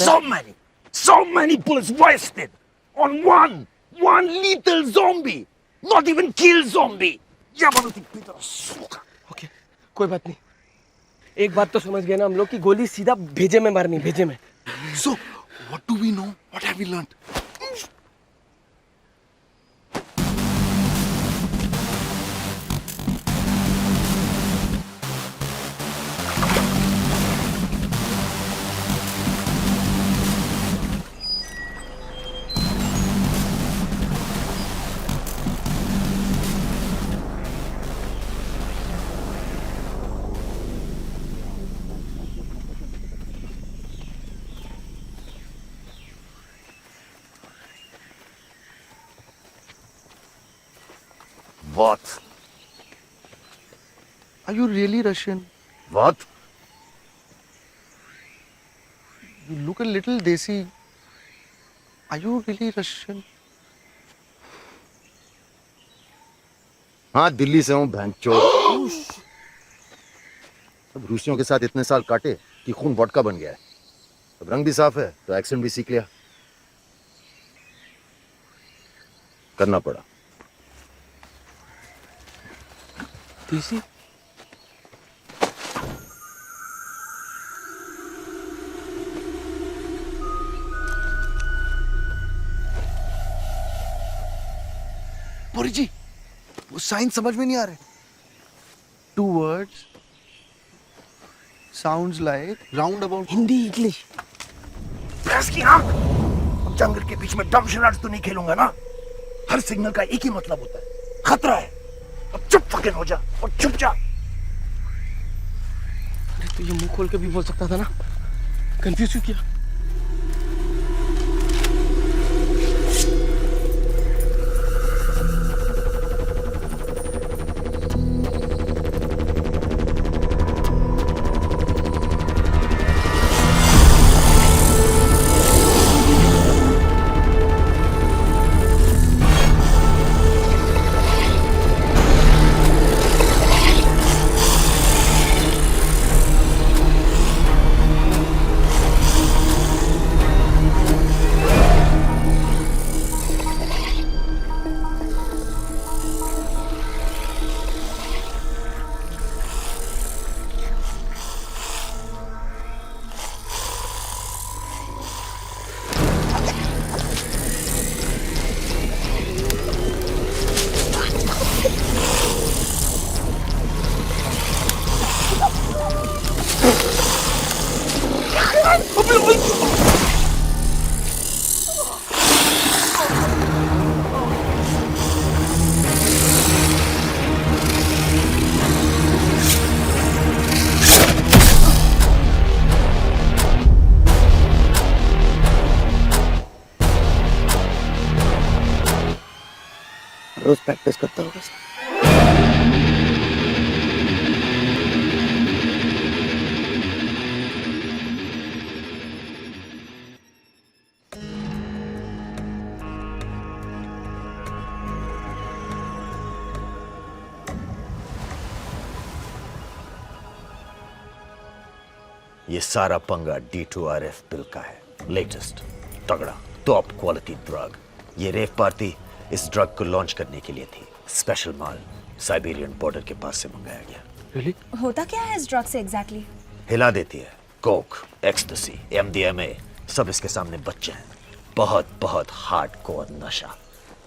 So many bullets wasted on one little zombie. Not even kill zombie. Ябанути пидора, сука! Okay. कोई बात नहीं. एक बात तो समझ गए ना हम लोग कि गोली सीधा भेजे में मारनी. भेजे में. So, what do we know? What have we learned? What? Are you really Russian? What? look a little desi. Are you really Russian? हाँ दिल्ली से हूँ भैंचोद। अब रूसियों के साथ इतने साल काटे कि खून वोडका बन गया है। अब रंग भी साफ है तो एक्सेंट भी सीख लिया। करना पड़ा। देसी बोरी जी, वो साइन समझ में नहीं आ रहे। 2 words sounds like roundabout. Hindi English. Press की आंख। अब जंगल के बीच में डम शरारत तो नहीं खेलूंगा ना। हर सिग्नल का एक ही मतलब होता है, खतरा है। अब चुप फकिंग हो जा और चुप जा। अरे तो ये मुंह खोल के भी बोल सकता था ना, कंफ्यूज क्यों किया? रोज प्रैक्टिस करता होगा। ये सारा पंगा D2RF बिल का है। लेटेस्ट तगड़ा टॉप क्वालिटी ड्रग। ये रेव पार्टी इस ड्रग को लॉन्च करने के लिए थी। स्पेशल माल साइबेरियन बॉर्डर के पास से मंगाया गया। रियली? होता क्या है इस ड्रग से एग्जैक्टली? हिला देती है। कोक, एक्सटेसी, MDMA सब इसके सामने बच्चे हैं। बहुत बहुत हार्डकोर नशा।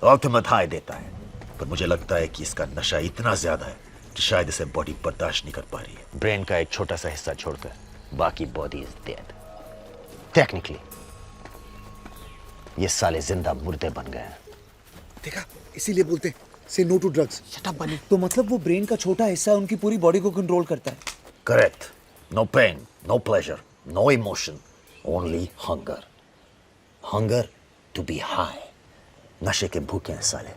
अल्टीमेट हाई देता है, पर मुझे लगता है कि इसका नशा इतना ज्यादा है कि शायद इसे बॉडी बर्दाश्त नहीं कर पा रही है। ब्रेन का एक छोटा सा हिस्सा छोड़कर बाकी बॉडी इज डेड। टेक्निकली ये साले जिंदा मुर्दे बन गए हैं। देखा, इसीलिए बोलते हैं say no to drugs. Shut up Bunny. तो मतलब वो ब्रेन का छोटा हिस्सा उनकी पूरी बॉडी को कंट्रोल करता है। Correct. No pain, no pleasure, no emotion, only hunger. Hunger to be high. नशे के भूखे हैं साले,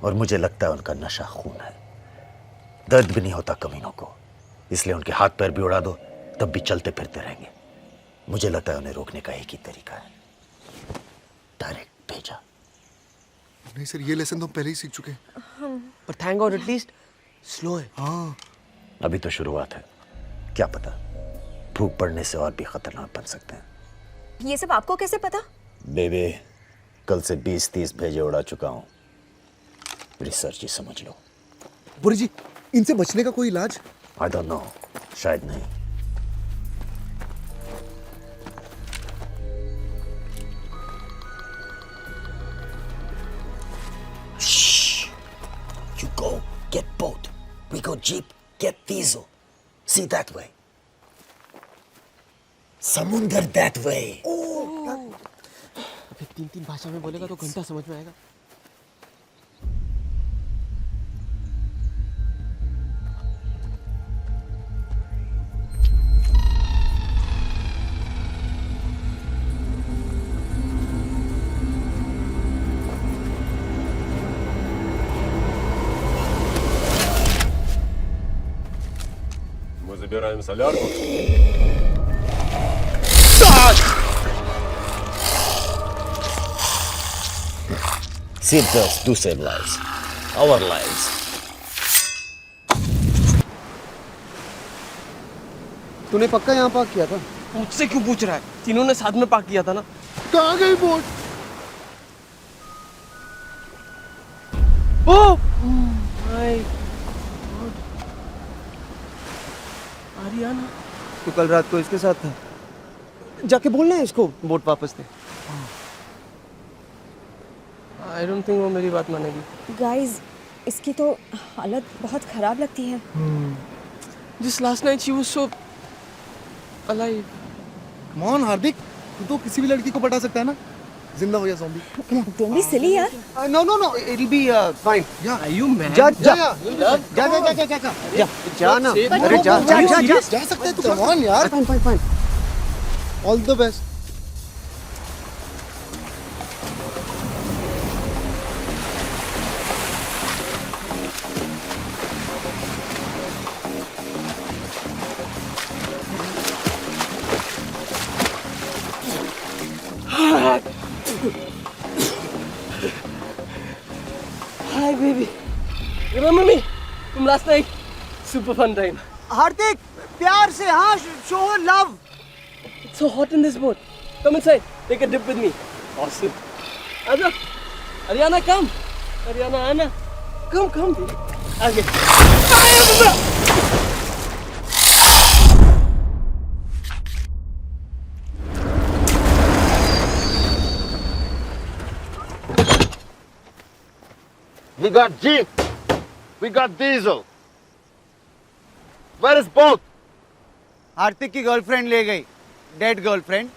और मुझे लगता है उनका नशा खून है। दर्द भी नहीं होता कमीनों को, इसलिए उनके हाथ पैर भी उड़ा दो तब भी चलते फिरते रहेंगे। मुझे लगता है उन्हें रोकने का एक ही तरीका है, डायरेक्ट भेजा। नहीं सर, ये लेसन तो हम पहले ही सीख चुके हैं। पर थैंक गॉड एटलीस्ट स्लो है। हाँ, अभी तो शुरुआत है, क्या पता भूख पड़ने से और भी खतरनाक बन सकते हैं। ये सब आपको कैसे पता? बेबे, कल से 20-30 भेजे उड़ा चुका हूं। रिसर्च ही समझ लो। बुरी जी, इनसे बचने का कोई इलाज? आई डोंट नो, शायद नहीं। You go get boat. We go jeep, get diesel. See that way. समुंदर that way. अबे 3 भाषा में बोलेगा तो घंटा समझ में आएगा। Мы забираем солярку. Seatbelts do save lives. Our lives. तूने पक्का यहाँ पार्क किया था? मुझसे क्यों पूछ रहा है? तीनों ने साथ में पार्क किया था ना। कहाँ गई boat? Oh my God, Ariana. तू कल रात को इसके साथ था? जाके बोलना है इसको बोट वापस दे। आई डोंट थिंक वो मेरी बात मानेगी। गाइस, इसकी तो हालत बहुत ख़राब लगती है। Just last night she was so alive. Come on, हार्दिक, तू तो किसी भी लड़की को पटा सकता है ना, जिंदा हो या ज़ॉम्बी। Don't be silly यार। No, it'll be fine. Are you mad? जा जा ना, अरे जा सकते हैं तू। Come on यार। fine. All the best. Hi baby. Remember me? From last night. Super fun time. हार्दिक, प्यार से हाँ, show her love. It's so hot in this boat. Come inside. Take a dip with me. Awesome. Aja. Ariana, come. Ariana, Anna. Come. Okay. We got Jeep. We got Diesel. Where is boat? हार्दिक की girlfriend ले गई, dead girlfriend.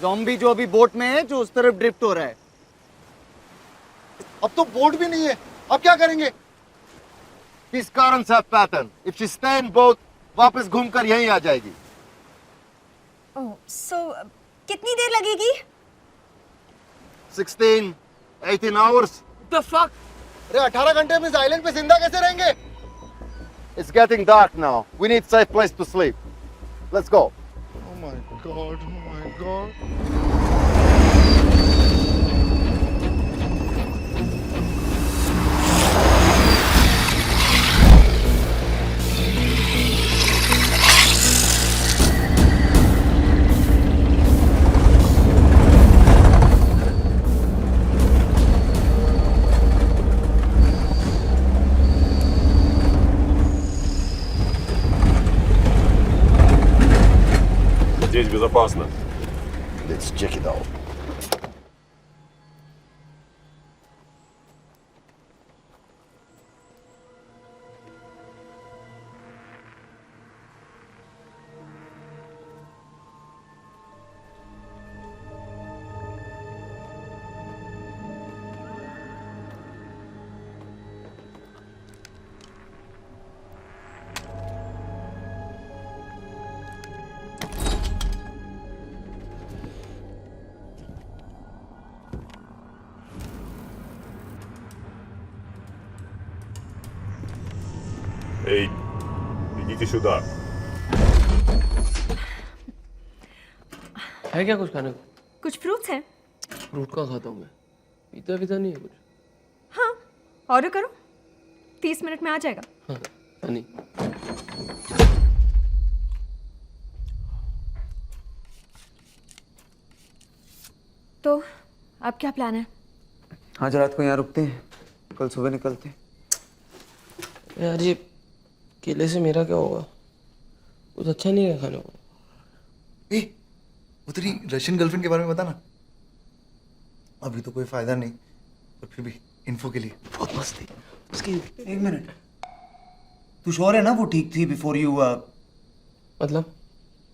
Zombie जो अभी boat में है, जो उस तरफ ड्रिफ्ट हो रहा है। अब तो बोट भी नहीं है, अब क्या करेंगे? These currents have pattern. If she stay in boat, वापस घूमकर यहीं आ जाएगी। ओह, so कितनी देर लगेगी? 16, 18 hours. What the fuck? अरे 18 घंटे हम इस आइलैंड पे जिंदा कैसे रहेंगे? It's getting dark now. We need safe place to sleep. Let's go. Oh my god. Здесь безопасно. Let's check it out. Эй, идите сюда. है क्या कुछ खाने को? कुछ फ्रूट्स हैं? फ्रूट का खाता हूँ मैं। पीता नहीं है कुछ। हाँ, ऑर्डर करो। 30 मिनट में आ जाएगा। हाँ, हनी। तो अब क्या प्लान है? आज रात को यहाँ रुकते हैं, कल सुबह निकलते हैं। यार ये केले से मेरा क्या होगा? कुछ अच्छा नहीं है खाने को। ए, वो तेरी रशियन गर्लफ्रेंड के बारे में बता ना। अभी तो कोई फायदा नहीं, पर फिर भी इन्फो के लिए। बहुत मस्त थी उसकी। एक मिनट, तू श्योर है ना वो ठीक थी बिफोर यू? मतलब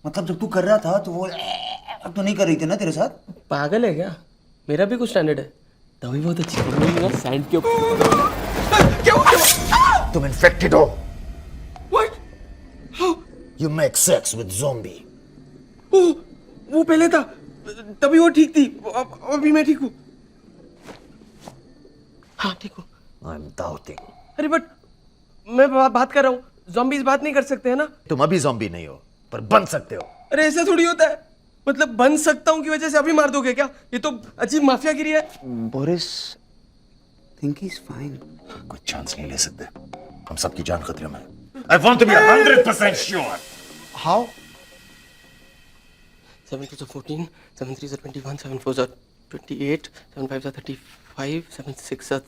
जब तू कर रहा था तो वो अब तो नहीं कर रही थी ना तेरे साथ? पागल है क्या? मेरा भी कुछ स्टैंडर्ड है। तभी बहुत अच्छी है ना सैंड के ऊपर। तुम इन्फेक्टेड हो। What? How? You make sex with zombie. वो पहले था, तभी वो ठीक थी। अभी मैं ठीक हूँ। हाँ ठीक हूँ। I'm doubting. अरे बट मैं बात कर रहा हूँ। ज़ॉम्बीज़ बात नहीं कर सकते हैं ना? तुम अभी zombie नहीं हो, पर बन सकते हो। अरे ऐसा थोड़ी होता है। मतलब बन सकता हूँ की वजह से अभी मार दोगे क्या? ये तो अजीब माफियागिरी है। Boris, think he's fine. कोई चांस नहीं ले सकते, हम सबकी जान खतरे में है। I want to be 100% sure. How? 7 2s are 14, 7 3s are 21, 7 4s are 28, 7 5s are 35, 7 6s are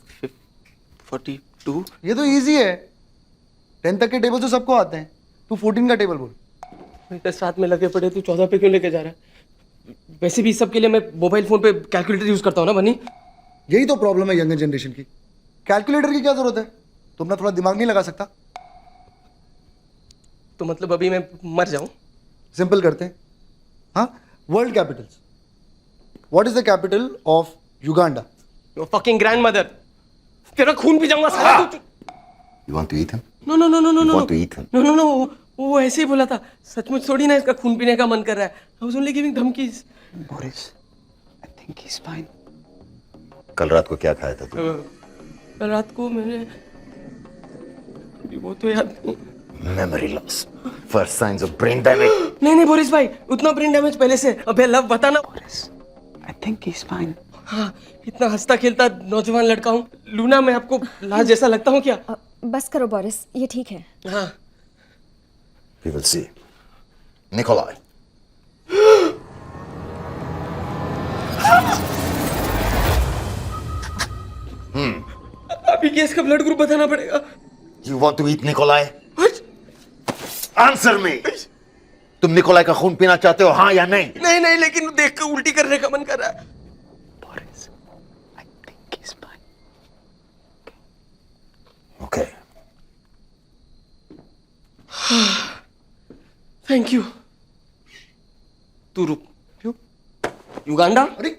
42. ये तो इजी है, 10 तक के टेबल तो सबको आते हैं, तू 14 का टेबल बोल। इतने साथ में लगे पड़े, तू 14 पे क्यों लेके जा रहा है? वैसे भी सब के लिए मैं मोबाइल फोन पे कैलकुलेटर यूज करता हूँ ना बनी। यही तो प्रॉब्लम है यंगर जनरेशन की, कैलकुलेटर की क्या जरूरत है? तुम ना थोड़ा दिमाग नहीं लगा सकता? तो मतलब अभी मैं मर जाऊं? सिंपल करते हैं, हाँ, world Capitals. What is the capital of Uganda? Your fucking grandmother. तेरा खून पी जाऊंगा साला तू। You want to eat him? No no no no no You no want to eat him? No no no वो ऐसे ही बोला था, सचमुच थोड़ी ना इसका खून पीने का मन कर रहा है। I was only giving धमकीज। Boris, I think he's fine. कल रात को क्या खाया था तू? कल रात को मैंने वो तो याद नहीं। Memory loss. First signs of brain damage. नहीं बोरिस भाई, उतना ब्रेन डैमेज पहले से। अबे लव बता ना। Boris, I think he's fine. हाँ, इतना हंसता खेलता नौजवान लड़का हूँ। लूना, मैं आपको लाश जैसा लगता हूँ क्या? बस करो बोरिस, ये ठीक है। हाँ। We will see. Nikolai. अभी केस का ब्लड ग्रुप बताना पड़ेगा। You want to eat Nikolai? What? Answer me. तुम निकोलाई का खून पीना चाहते हो, हाँ या नहीं? नहीं, लेकिन देख कर उल्टी करने का मन कर रहा है। Boris, I think he's fine. Okay. Thank you. तू रुक। क्यों? युगांडा? अरे,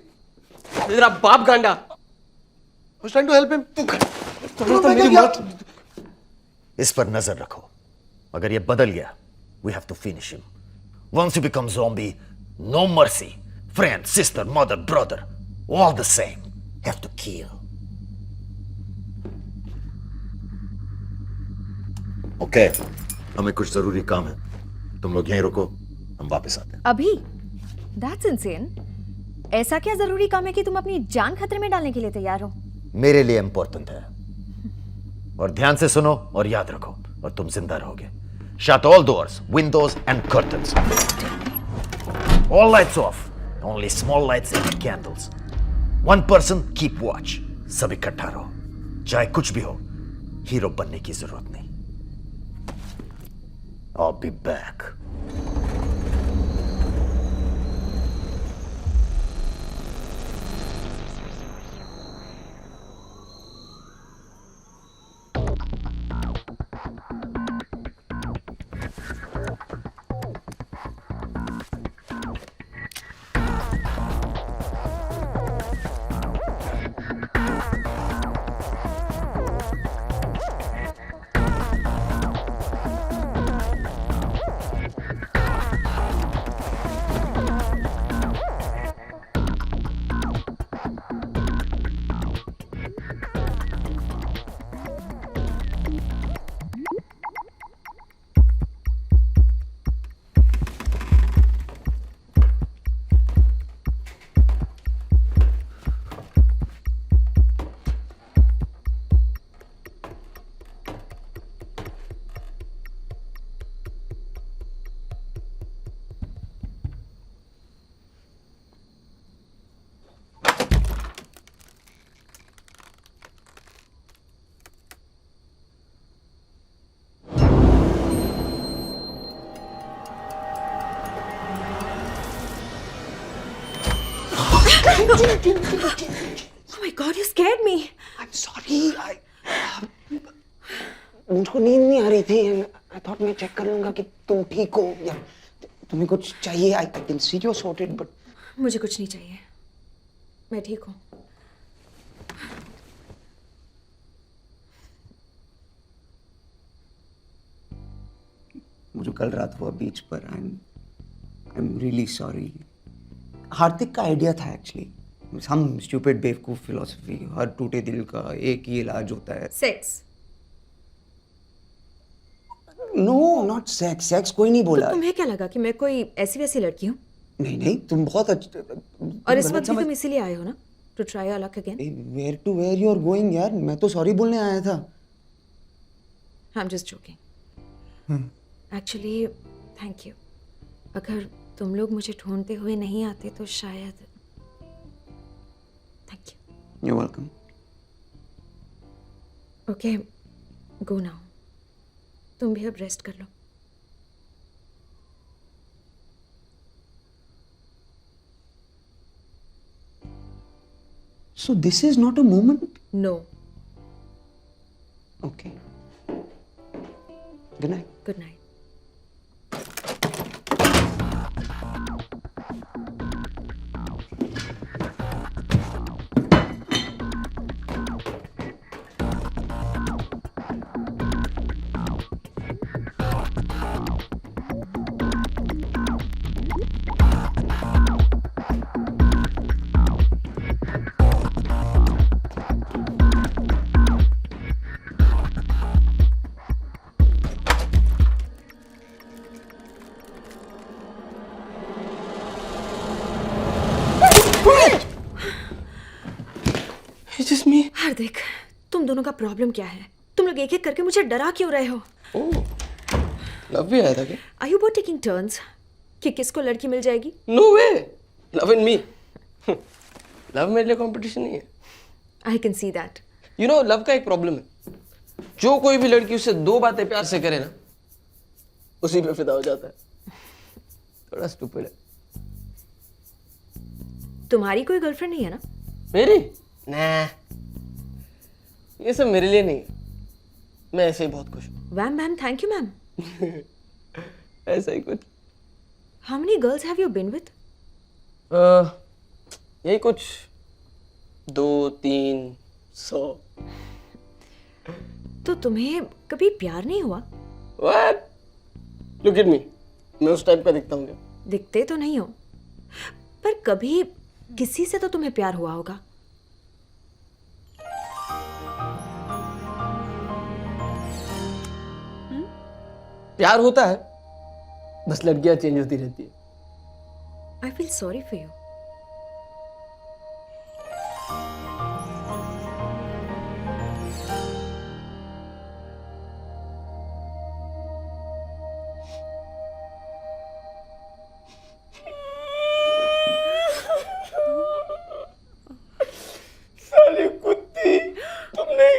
तेरा बाप गांडा। I was trying to help him. तो मेरी मौत। इस पर नजर रखो, अगर ये बदल गया, we have to finish him. Once you become zombie, no mercy. Friend, sister, mother, brother, all the same. Have to kill. Okay. हमें कुछ जरूरी काम है, तुम लोग यहीं रुको, हम वापस आते हैं। अभी? That's insane. ऐसा क्या जरूरी काम है कि तुम अपनी जान खतरे में डालने के लिए तैयार हो? मेरे लिए इंपॉर्टेंट है, और ध्यान से सुनो और याद रखो, और तुम जिंदा रहोगे। Shut all doors, windows and curtains. All lights off. Only small lights and candles. One person keep watch. सब इकट्ठा रहो, चाहे कुछ भी हो, हीरो बनने की जरूरत नहीं। I'll be back. Oh my God, you scared me. I'm sorry. मुझको नींद नहीं आ रही थी। I thought मैं चेक कर लूंगा कि तुम ठीक हो या तुम्हें कुछ चाहिए। I can see you're sorted, but मुझे कुछ नहीं चाहिए, मैं ठीक हूँ। मुझे कल रात हुआ बीच पर। I'm really sorry. हार्दिक का आइडिया था एक्चुअली। हम स्टूपिड बेवकूफ फिलोसफी, हर टूटे दिल का एक ही इलाज होता है। Sex? No, not sex. Sex कोई नहीं बोला। तो तुम्हें क्या लगा कि मैं कोई ऐसी वैसी लड़की हूँ? नहीं, तुम बहुत और इस वक्त भी तुम इसीलिए आए हो ना? to try your luck again? Where to where you are going यार, मैं तो सॉरी बोलने आया था. I'm just joking. Actually, thank you. अगर तुम लोग मुझे ढूंढते हुए नहीं आते तो शायद. Thank you. You're welcome. Okay, go now. तुम भी अब रेस्ट कर लो. So this is not a moment? No. Okay. Good night. Good night. It's just me. हार्दिक, तुम दोनों का प्रॉब्लम क्या है? तुम लोग एक एक करके मुझे डरा क्यों रहे हो? Oh, लव भी आया था क्या? Are you both taking turns? कि किसको लड़की मिल जाएगी? No way. Love and me. Love मेरे लिए कंपटीशन नहीं है. I can see that. You know, love का एक प्रॉब्लम है. जो कोई भी लड़की उससे 2 बातें प्यार से करे ना, उसी पे फिदा हो जाता है. थोड़ा स्टूपिड है. तुम्हारी कोई गर्लफ्रेंड नहीं है ना? मेरी? nah. ये सब मेरे लिए नहीं है. मैं ऐसे ही बहुत खुश हूँ. Wham ma'am, thank you ma'am. ऐसा ही कुछ. How many girls have you been with? यही कुछ 200-300. तो तुम्हें कभी प्यार नहीं हुआ? What? Look at me. मैं उस टाइप का दिखता हूँ क्या? दिखते तो नहीं हो, पर कभी किसी से तो तुम्हें प्यार हुआ होगा. प्यार होता है, बस लड़कियां चेंज होती रहती है. I feel sorry for you. साली कुत्ती, तुमने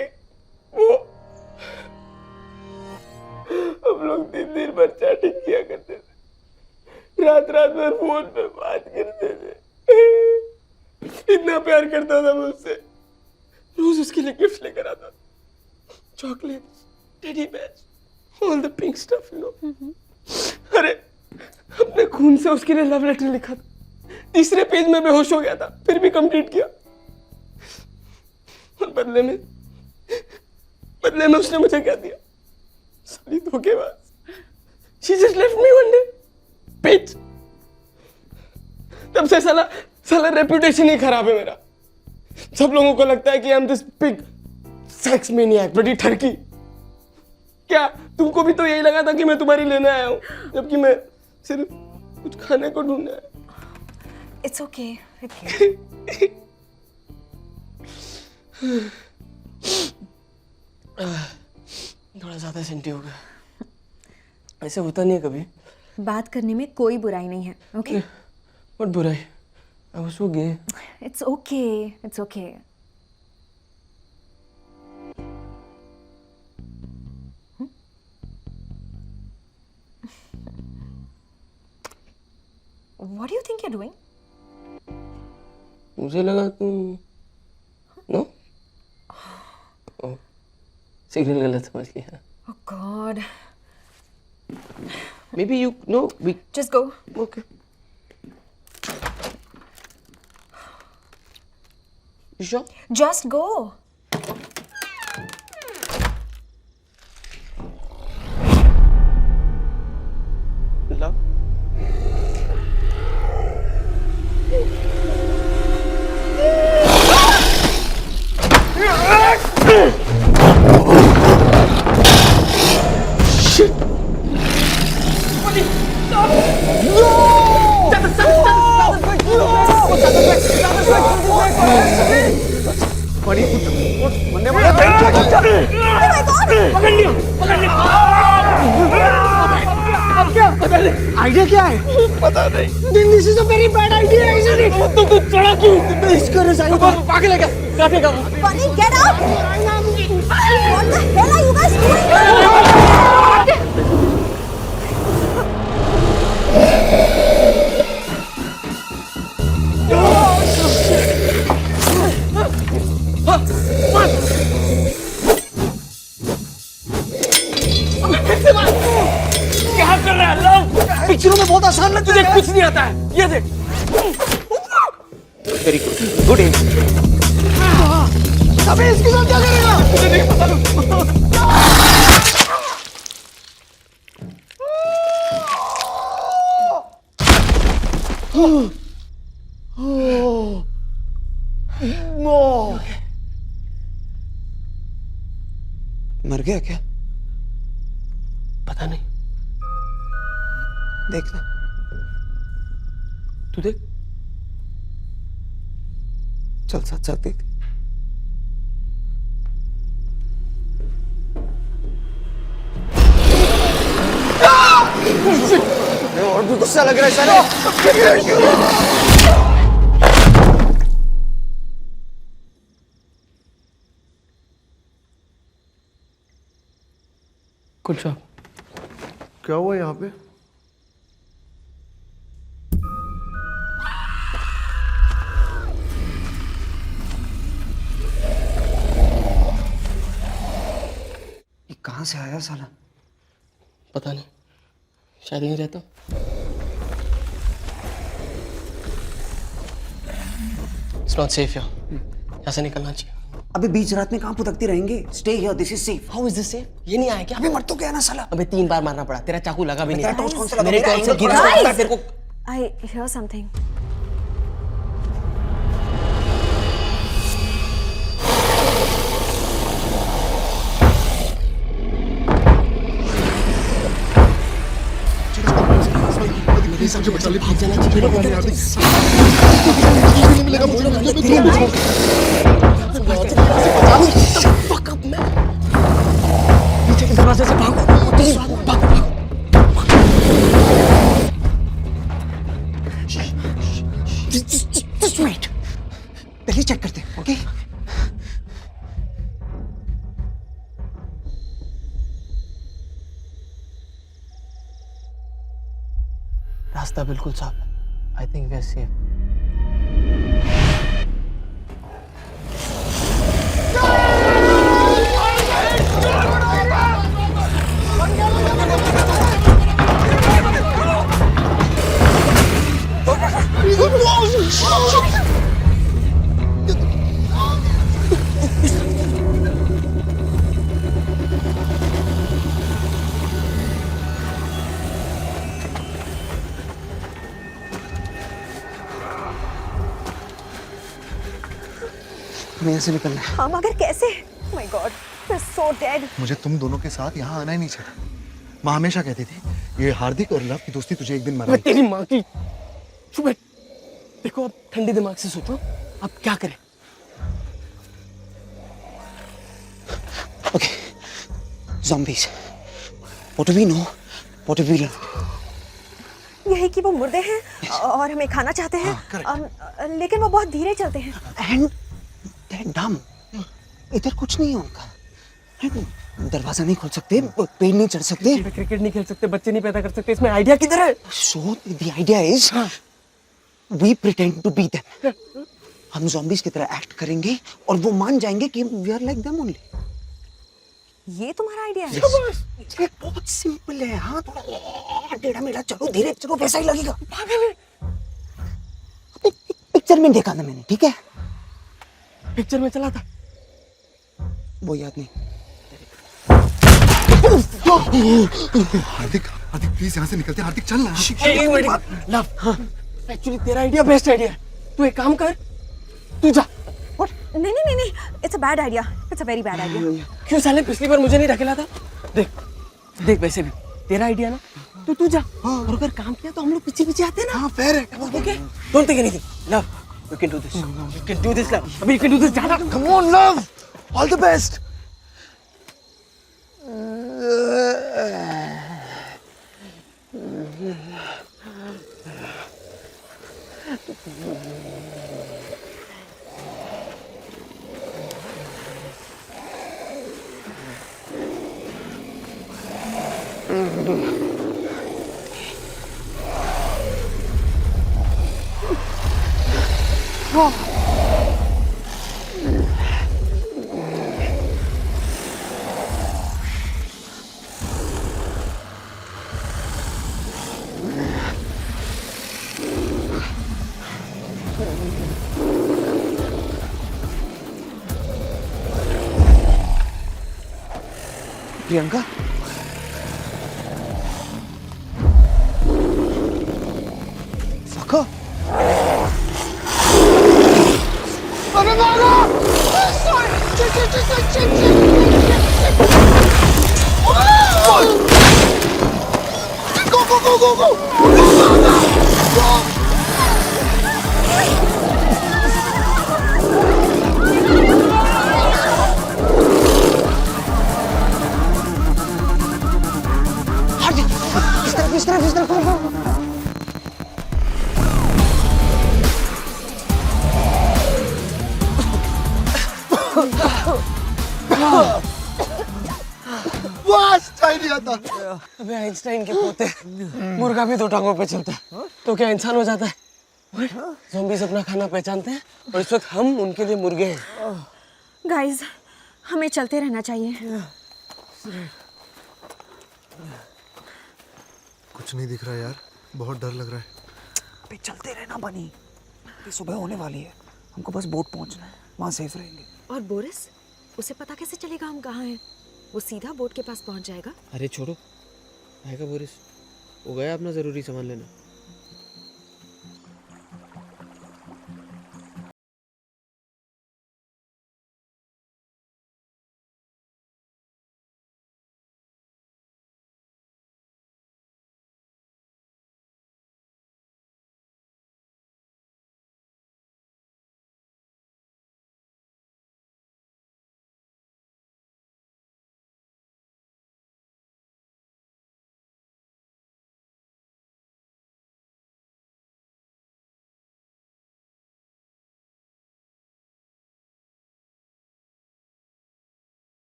वो हम लोग दिन भर चैटिंग किया करते थे, रात भर फोन पे बात करते थे. इतना प्यार करता था मैं उससे. रोज उसके लिए गिफ्ट लेकर आता था. Chocolates, teddy bears, all the pink stuff, you know. अरे अपने खून से उसके लिए लव लेटर लिखा था. 3रे पेज में बेहोश हो गया था, फिर भी कंप्लीट किया. और बदले में उसने मुझे क्या दिया? साली धोखेबाज. She just left me one day. Bitch. तब से साला रेपुटेशन ही खराब है मेरा. सब लोगों को लगता है कि I'm this big sex maniac, बड़ी ठरकी. क्या तुमको भी तो यही लगा था कि मैं तुम्हारी लेने आया हूँ, जबकि मैं सिर्फ कुछ खाने को ढूंढने आया. It's okay. Okay. थोड़ा ज्यादा सेंटी हो गया. ऐसे होता नहीं है कभी. बात करने में कोई बुराई नहीं है. Okay? What बुराई? I was so gay. It's okay. It's okay. What do you think you're doing? मुझे लगा तुम नो सिग्नल गलत समझ लिया. Oh God. Maybe you know we Just go. okay. You sure? Just go. Love. Stop! Idea क्या है? पता नहीं। This is a very bad idea, isn't it? तू चढ़ा क्यों? इसका रसायन पागल है क्या? काटेगा। Bunny, get up! What the hell are you guys doing? क्या कर रहा है लव? पिक्चरों में बहुत आसान लगता तुझे कुछ नहीं आता है, ये देख। वेरी गुड, गुड एम। अबे इसके साथ क्या करेगा? मुझे नहीं पता। मर गया क्या? पता नहीं, देखना। तू देख। चल साथ साथ देख। और भी गुस्सा लग रहा है साले। Good job. क्या हुआ यहाँ पे? ये कहाँ से आया साला? पता नहीं, शायद यहीं रहता। It's not safe here. यहाँ से निकलना चाहिए। अबे बीच रात में कहाँ भुतकते रहेंगे? Stay here, this is safe. How is this safe? ये नहीं आया क्या? अबे मर तो गया ना साला। अबे 3 बार मारना पड़ा, तेरा चाकू लगा भी नहीं। तेरा टॉर्च कौन सा लगा? मेरे मेरा टॉर्च से एंगल गिरा पकड़। था तेरे को। I hear something. भाग जाना चाहिए। पीछे के दरवाजे से भागो। Just wait. पहले चेक करते हैं, ओके? रास्ता बिल्कुल साफ है। I think we are safe. हमें यहाँ से निकलना है। हाँ मगर कैसे? My God, we're so dead. मुझे तुम दोनों के साथ यहाँ आना ही नहीं चाहिए। माँ हमेशा कहती थी ये हार्दिक और लव की दोस्ती तुझे एक दिन मैं मराएगी। तेरी माँ की। चुप बैठ। देखो अब ठंडे दिमाग से सोचो, अब क्या करें? Okay. Zombies. What do we know? What do we learn? यही कि वो मुर्दे हैं और हमें खाना चाहते हैं, लेकिन वो बहुत धीरे चलते हैं। And they're dumb. इधर कुछ नहीं है उनका। दरवाजा नहीं खोल सकते, पेड़ नहीं चढ़ सकते। क्रिकेट नहीं खेल सकते, बच्चे नहीं पैदा कर सकते, इसमें आइडिया किधर है? So the idea is, we pretend to be them. हम zombies की तरह एक्ट करेंगे और वो मान जाएंगे कि we are like them only. ये तुम्हारा आइडिया है? ये बहुत सिंपल है। हाँ थोड़ा टेढ़ा मेढ़ा चलो, धीरे चलो, वैसा ही लगेगा। पिक्चर में देखा था मैंने, ठीक है? पिक्चर में चला था, वो याद नहीं। हार्दिक, हार्दिक प्लीज यहाँ से निकलते हैं। हार्दिक चल ना। एक मिनट लव, हाँ एक्चुअली तेरा आइडिया बेस्ट आइडिया है। तू एक काम कर, तू जा। नहीं नहीं नहीं नहीं, it's a bad idea, it's a very bad idea. क्यों साले पिछली बार मुझे नहीं ढकेला था? देख देख, वैसे भी तेरा आइडिया ना, तू जा। और अगर काम किया तो हम लोग पीछे पीछे आते हैं ना। हाँ फेयर है। Okay, don't think anything. Love, you can do this, you can do this love. अभी यू कैन डू दिस। जाना। Come on love, all the best. Priyanka सखा अबे आइंस्टाइन के पोते, मुर्गा भी 2 टांगों पे चलता है तो क्या इंसान हो जाता है? ज़ॉम्बीज़ अपना खाना पहचानते हैं और इस वक्त हम उनके लिए मुर्गे हैं। गाइस, हमें चलते रहना चाहिए। कुछ नहीं दिख रहा यार, बहुत डर लग रहा है। पे चलते रहना बनी, ये सुबह होने वाली है, हमको बस बोट पहुंचना है, वहाँ सेफ रहेंगे। और बोरिस, उसे पता कैसे चलेगा हम कहाँ हैं? वो सीधा बोट के पास पहुंच जाएगा। अरे छोड़ो, आएगा बोरिस, वो गया अपना ज़रूरी सामान लेना।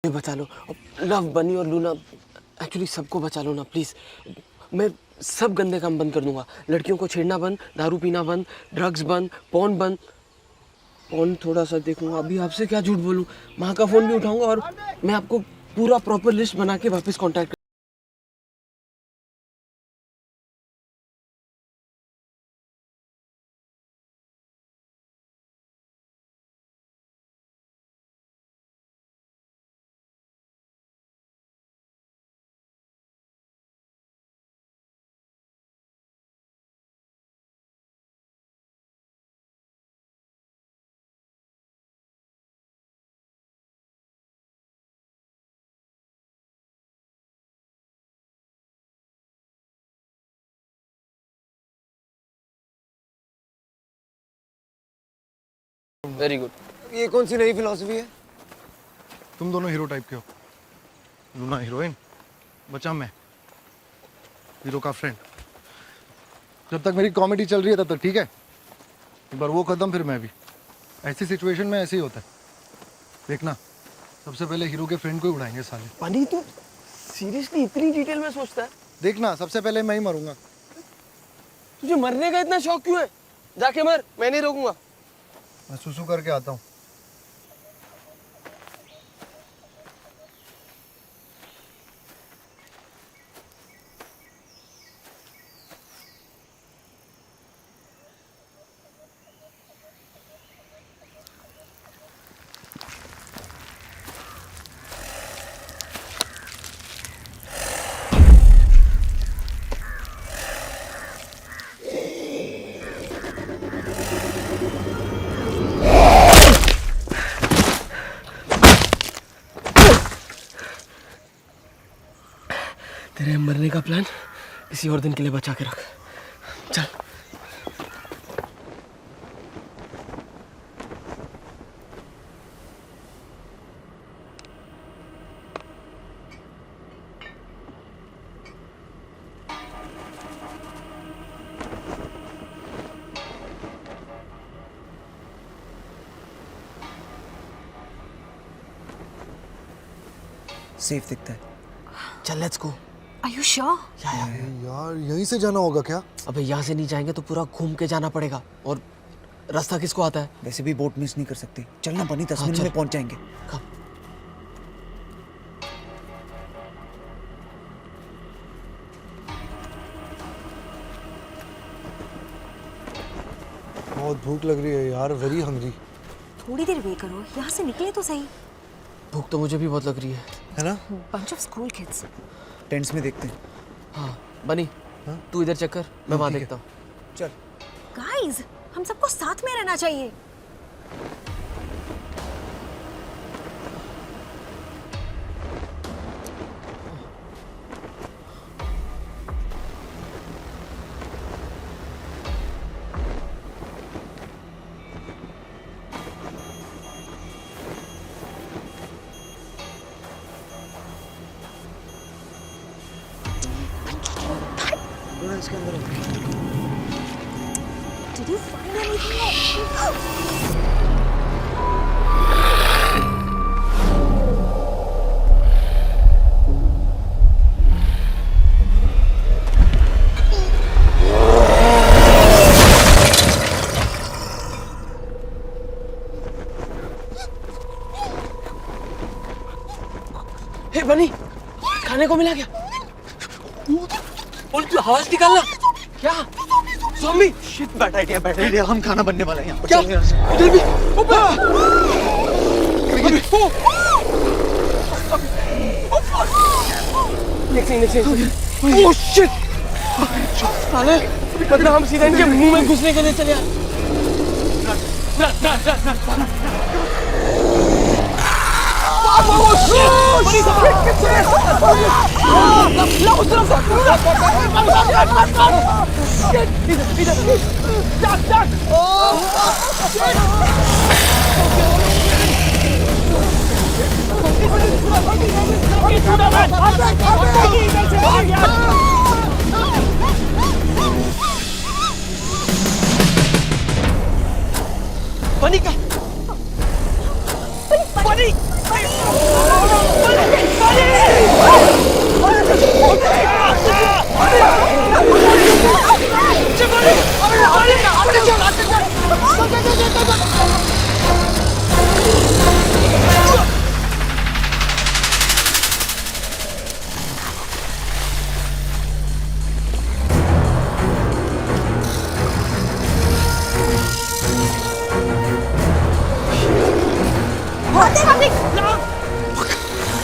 बचा लो लव, बनी और लूना, एक्चुअली सबको बचा लो ना प्लीज़। मैं सब गंदे काम बंद कर दूंगा, लड़कियों को छेड़ना बंद, दारू पीना बंद, ड्रग्स बंद, पॉर्न बंद। पॉर्न थोड़ा सा देखूंगा, अभी आपसे क्या झूठ बोलूं, माँ का फ़ोन भी उठाऊंगा और मैं आपको पूरा प्रॉपर लिस्ट बना के वापस कॉन्टैक्ट। Very good. ये कौन सी नई फिलॉसफी है? तुम दोनों हीरो टाइप के हो, लूना हीरोइन, बचा मैं हीरो का फ्रेंड। जब तक मेरी कॉमेडी चल रही है तब तक ठीक है, एक बार वो कदम फिर मैं भी। ऐसी सिचुएशन में ऐसे ही होता है, देखना सबसे पहले हीरो के फ्रेंड को ही उड़ाएंगे साले। पानी, तू सीरियसली इतनी डिटेल में सोचता है? देखना सबसे पहले मैं ही मरूंगा। तुझे मरने का इतना शौक क्यों है? जाके मर, मैं नहीं रोकूंगा। मैं सुसु करके आता हूँ। तेरे मरने का प्लान किसी और दिन के लिए बचा के रख। चल। सेफ दिखता है। चल let's go. Are you sure? यार यहीं से जाना होगा क्या? अबे यहाँ से नहीं जाएंगे तो पूरा घूम के जाना पड़ेगा, और रास्ता किसको आता है? वैसे भी बोट मिस नहीं कर सकते। चलना बनी, 10 हाँ, मिनट चल। में पहुंच जाएंगे। कब? बहुत भूख लग रही है यार, वेरी हंग्री। थोड़ी देर वेट करो, यहाँ से निकले तो सही। भूख तो मुझे भी बहुत लग रही है ना? Bunch of school kids. Tents में देखते हैं। हाँ बनी, हाँ? तू इधर चेक कर, मैं वहाँ ठीक है। देखता हूँ। चल। Guys, हम सबको साथ में रहना चाहिए। थोड़ा इसके अंदर हो। Did you find anything? हे बनी, खाने को मिला क्या? बोल तू आवाज निकालना। क्या? ज़ॉम्बी? शिट, बैड आइडिया, हम खाना बनने वाला है यहाँ पर। क्या? चल यहाँ से। इधर भी? Oh shit! साले, मतलब हम सीधा इनके मुंह में घुसने के लिए चले आए। बनी का बनी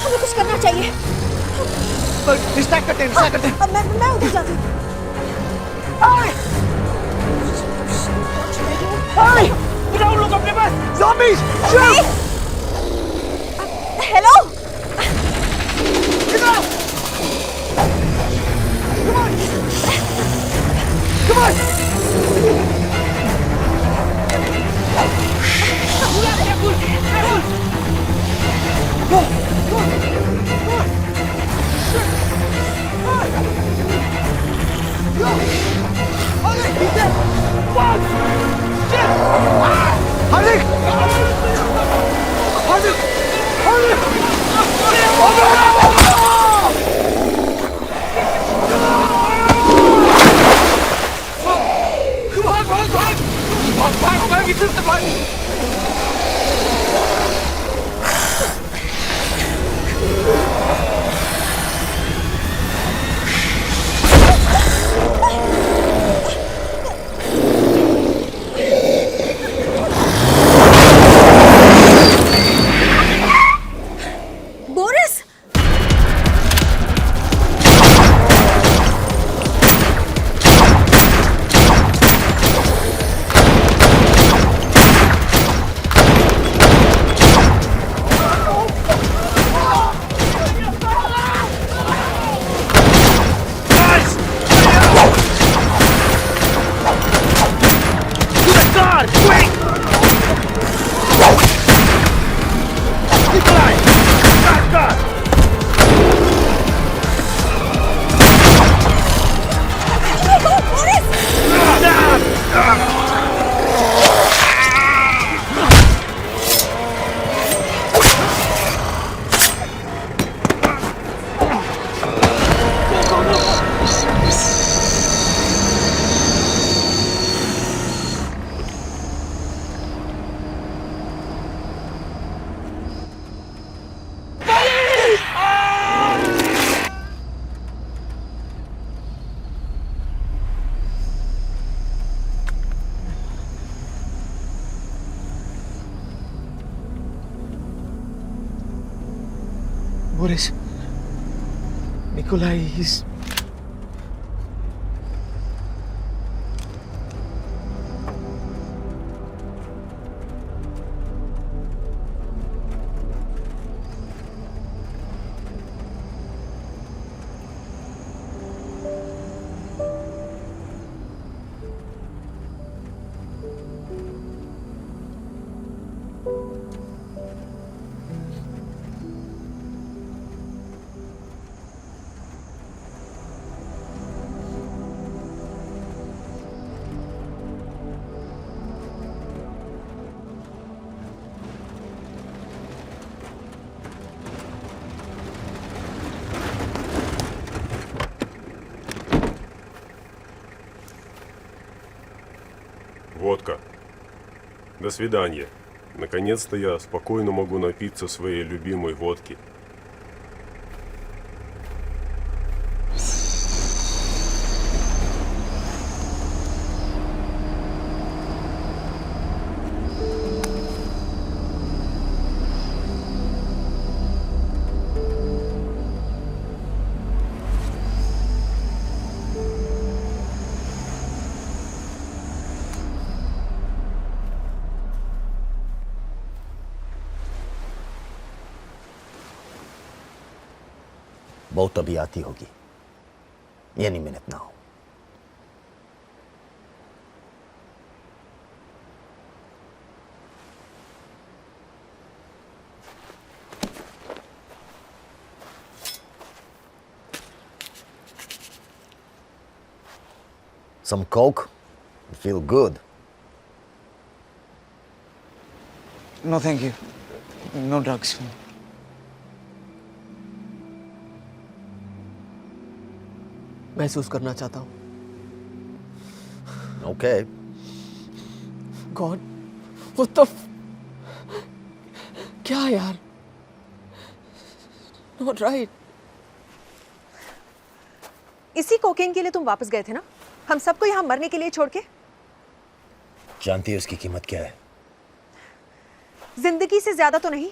हमें कुछ करना चाहिए। डिस्ट्रैक्ट करते हैं। अब मैं उधर जाती हूँ। लोग अपने पास zombies! Hello. Boris, Boris. Nikolai, he's... Водка. До свидания. Наконец-то я спокойно могу напиться своей любимой водки. बहुत अभी आती होगी any minute now. Some coke? You feel good. No, thank you. No drugs. महसूस करना चाहता हूँ. Okay. God, what the क्या यार? Not right. इसी कोकेन के लिए तुम वापस गए थे ना? हम सबको यहाँ मरने के लिए छोड़ के? जानती है उसकी कीमत क्या है? जिंदगी से ज्यादा तो नहीं?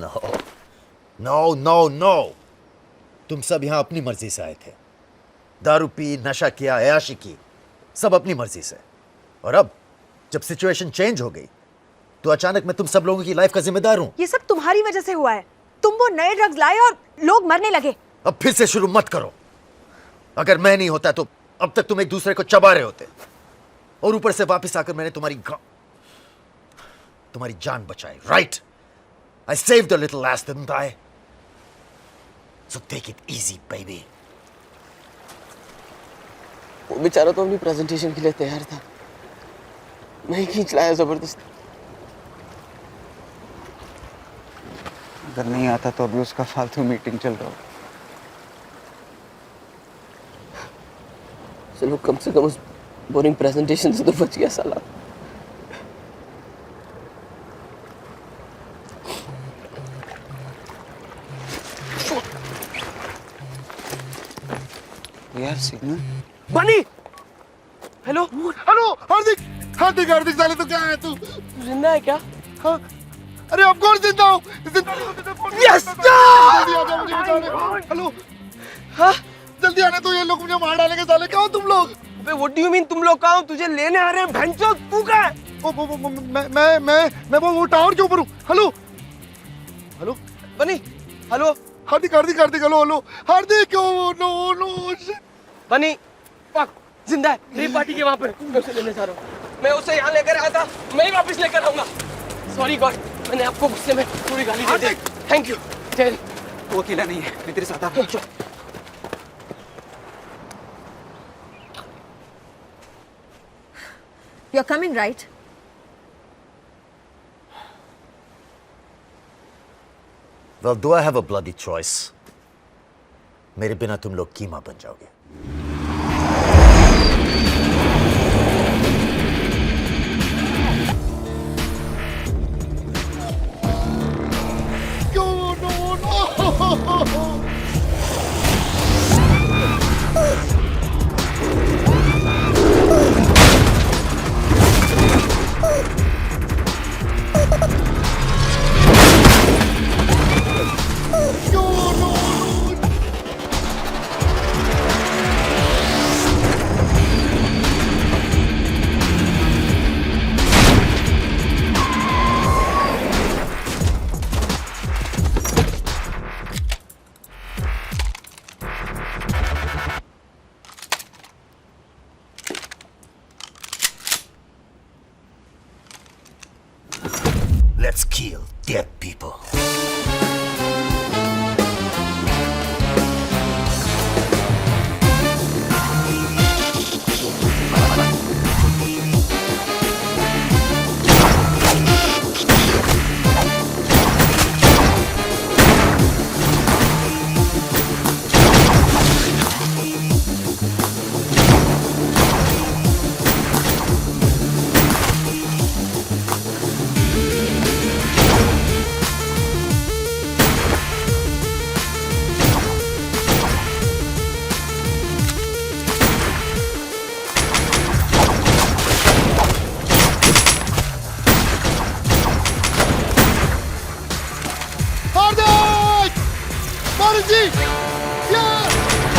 No. No, no, no. तुम सब यहाँ अपनी मर्जी से आए थे. दारू पी, नशा किया, अयाशी की, सब अपनी मर्जी से. और अब जब सिचुएशन चेंज हो गई तो अचानक मैं तुम सब लोगों की लाइफ का जिम्मेदार हूं. ये सब तुम्हारी वजह से हुआ है. तुम वो नए ड्रग्स लाए और लोग मरने लगे. अब फिर से शुरू मत करो. अगर मैं नहीं होता तो अब तक तुम एक दूसरे को चबा रहे होते. और ऊपर से वापस आकर मैंने तुम्हारी जान बचाई. Right? I saved a little ass, didn't I? So take it easy, baby. वो बेचारा तो अपनी प्रेजेंटेशन के लिए तैयार था. मैं ही खींच लाया जबरदस्ती. अगर नहीं आता तो अभी उसका फालतू मीटिंग चल रहा हो. चलो कम से कम उस बोरिंग प्रेजेंटेशन से तो बच गया साला. यार सिग्नल. बनी. हेलो. हेलो हार्दिक. हार्दिक हार्दिक साले तो क्या है तू? जिंदा है क्या? हाँ. अरे ऑफ कोर्स जिंदा हूँ. यस. जल्दी आ जा मुझे बचाने. हेलो. हाँ. जल्दी आने तो ये लोग मुझे मार डालेंगे साले. क्या हो तुम लोग? अबे व्हाट डू यू मीन तुम लोग कहाँ हो? तुझे लेने आ रहे हैं. भैंचोद तू कहाँ है? मैं वो टावर के ऊपर हूँ. Hello. Hello. Bunny. Hello. Hardik Hardik Hardik. Hello hello Hardik. Oh no no. Bunny. Fuck. जिंदा है. रेप पार्टी के वहाँ पर. मैं उसे लेने जा रहा हूँ. मैं उसे यहाँ लेकर आया था. मैं ही वापस लेकर आऊंगा. Sorry god. मैंने आपको गुस्से में पूरी गाली दे दी. Thank you. टेल. वो अकेला नहीं है. मैं तेरे साथ आ. You're coming, right? Well, do I have a bloody choice? मेरे बिना तुम लोग कीमा बन जाओगे. Let's kill dead people.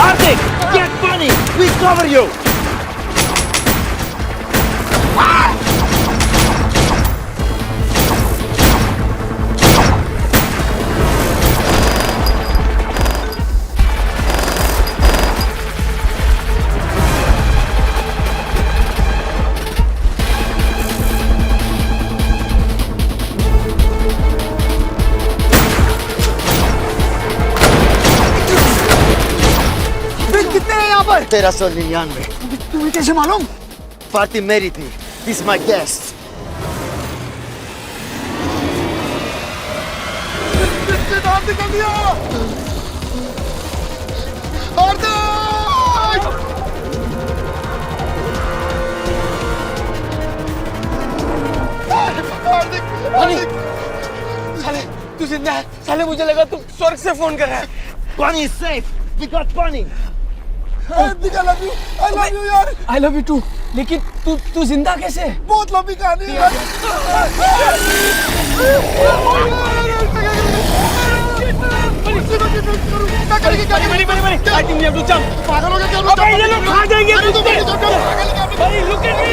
Hardik, get money. We cover you. कितने हैं यहाँ पर? 1399. तुम्हें कैसे मालूम? पार्टी मेरी थी. He's my guest. नाम निकल दिया. हार्दिक! हार्दिक! साले तू जिंदा है? साले मुझे लगा तू स्वर्ग से फोन कर रहा है. Bunny is safe. We got Bunny. Hardik, I love you. I love you यार. I love you too. लेकिन तू जिंदा कैसे है? बहुत लंबी कहानी है यार. I think we have to jump. पागल हो गया क्या? अबे ये लोग खा जाएंगे मुझे. पागल भाई look at me.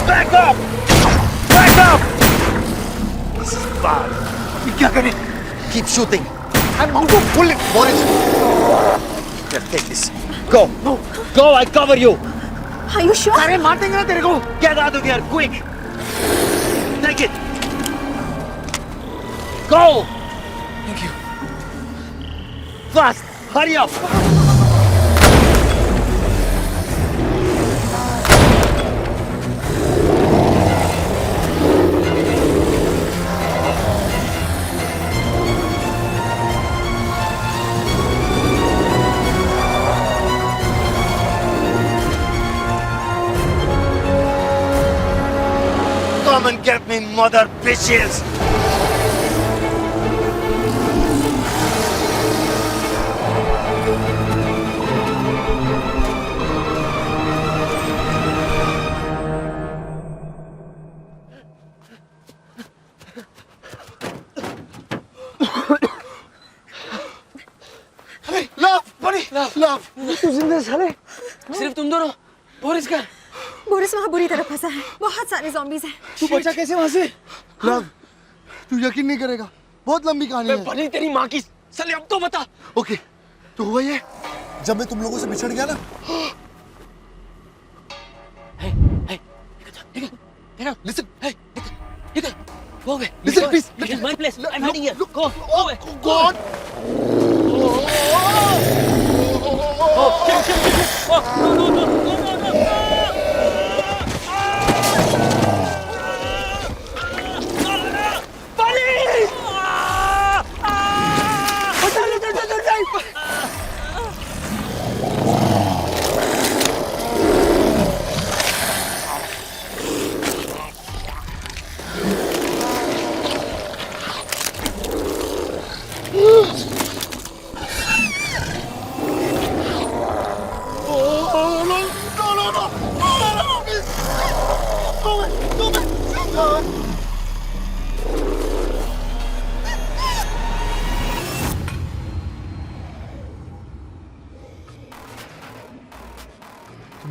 Back up! Back up! This is bad. क्या करें? Keep shooting. I'm going to pull it, Boris. Here, take this. Go. No. Go, I cover you. Are you sure? अरे मार देंगे ना तेरे को. Get out of here, quick. Take it. Go. Thank you. Fast. Hurry up. Come and get me, mother bitches! Love, buddy. Love. तू जिंदा है साले? सिर्फ तुम दोनों. बोरिस का. बोरिस वहाँ बुरी तरह फंसा है. बहुत सारे zombies हैं. तू बचा कैसे वहाँ से? लव, तू यकीन नहीं करेगा. बहुत लंबी कहानी है. बनी तेरी माँ की. साले अब तो बता. ओके, तो हुआ ये. जब मैं तुम लोगों से बिछड़ गया ना. Listen. Go away. Listen, please. This is my place. I'm hiding here. Go. Go away. God.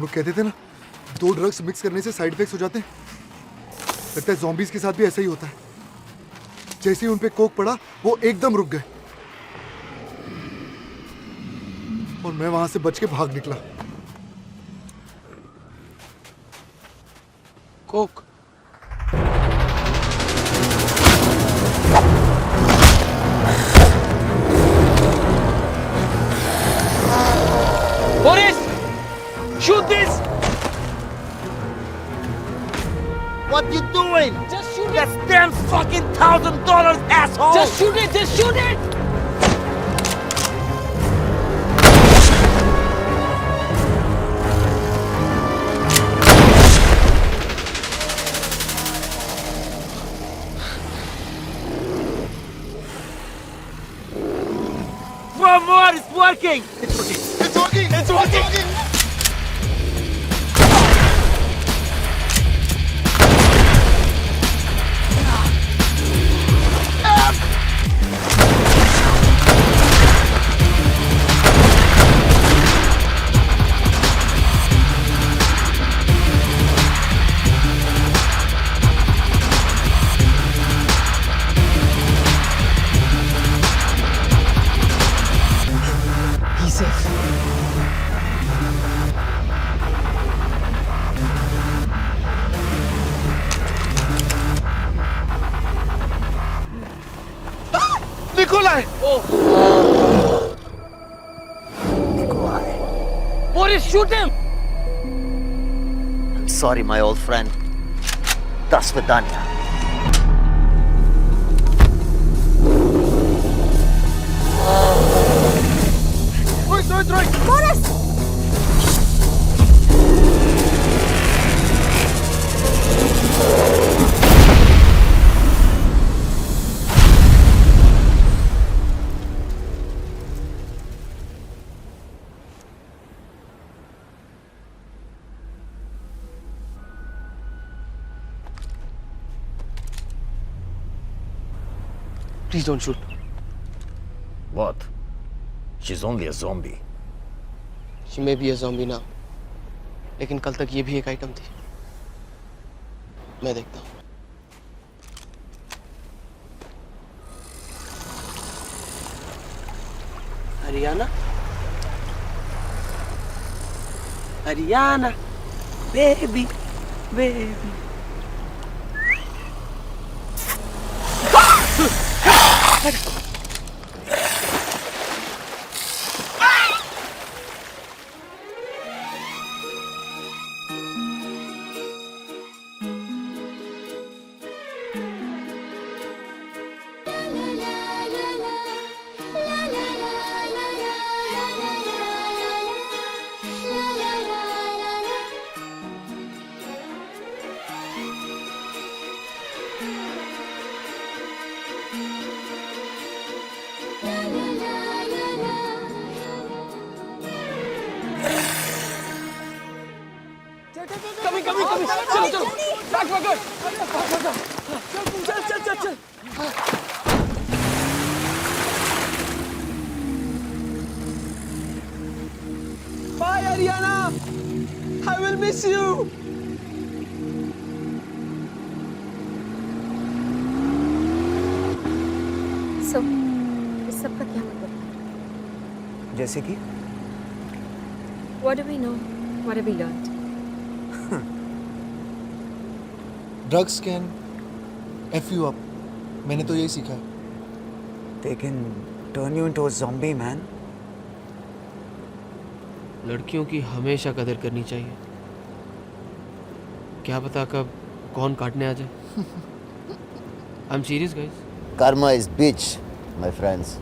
हम लोग कहते थे ना, 2 ड्रग्स मिक्स करने से साइड इफेक्ट्स हो जाते हैं। लगता है zombies के साथ भी ऐसा ही होता है। जैसे ही उन पे कोक पड़ा, वो एकदम रुक गए और मैं वहां से बच के भाग निकला। Coke. Boris! Shoot this! What you doing? Just shoot it! That's damn fucking $1,000, asshole! Just shoot it! Just shoot it! One more, it's working! It's working! He's safe. Nikolai! Boris, shoot him! I'm sorry, my old friend. До свидания. Please don't shoot. What? She's only a zombie. She may be a zombie now. लेकिन कल तक ये भी एक item थी। मैं देखता हूँ। Haryana, Haryana, baby, baby. Coming, coming, coming. चलो, चलो. Back, back, back. चल, चल, चल, चल. Bye, Ariana. I will miss you. So, इस सब का क्या मतलब है? जैसे कि What do we know? What have we learned? Drugs can F you up. मैंने तो यही सीखा है। they can turn you into a zombie, man. लड़कियों की हमेशा कदर करनी चाहिए। क्या पता कब कौन काटने आ जाए। I'm serious, guys. Karma is bitch, my friends.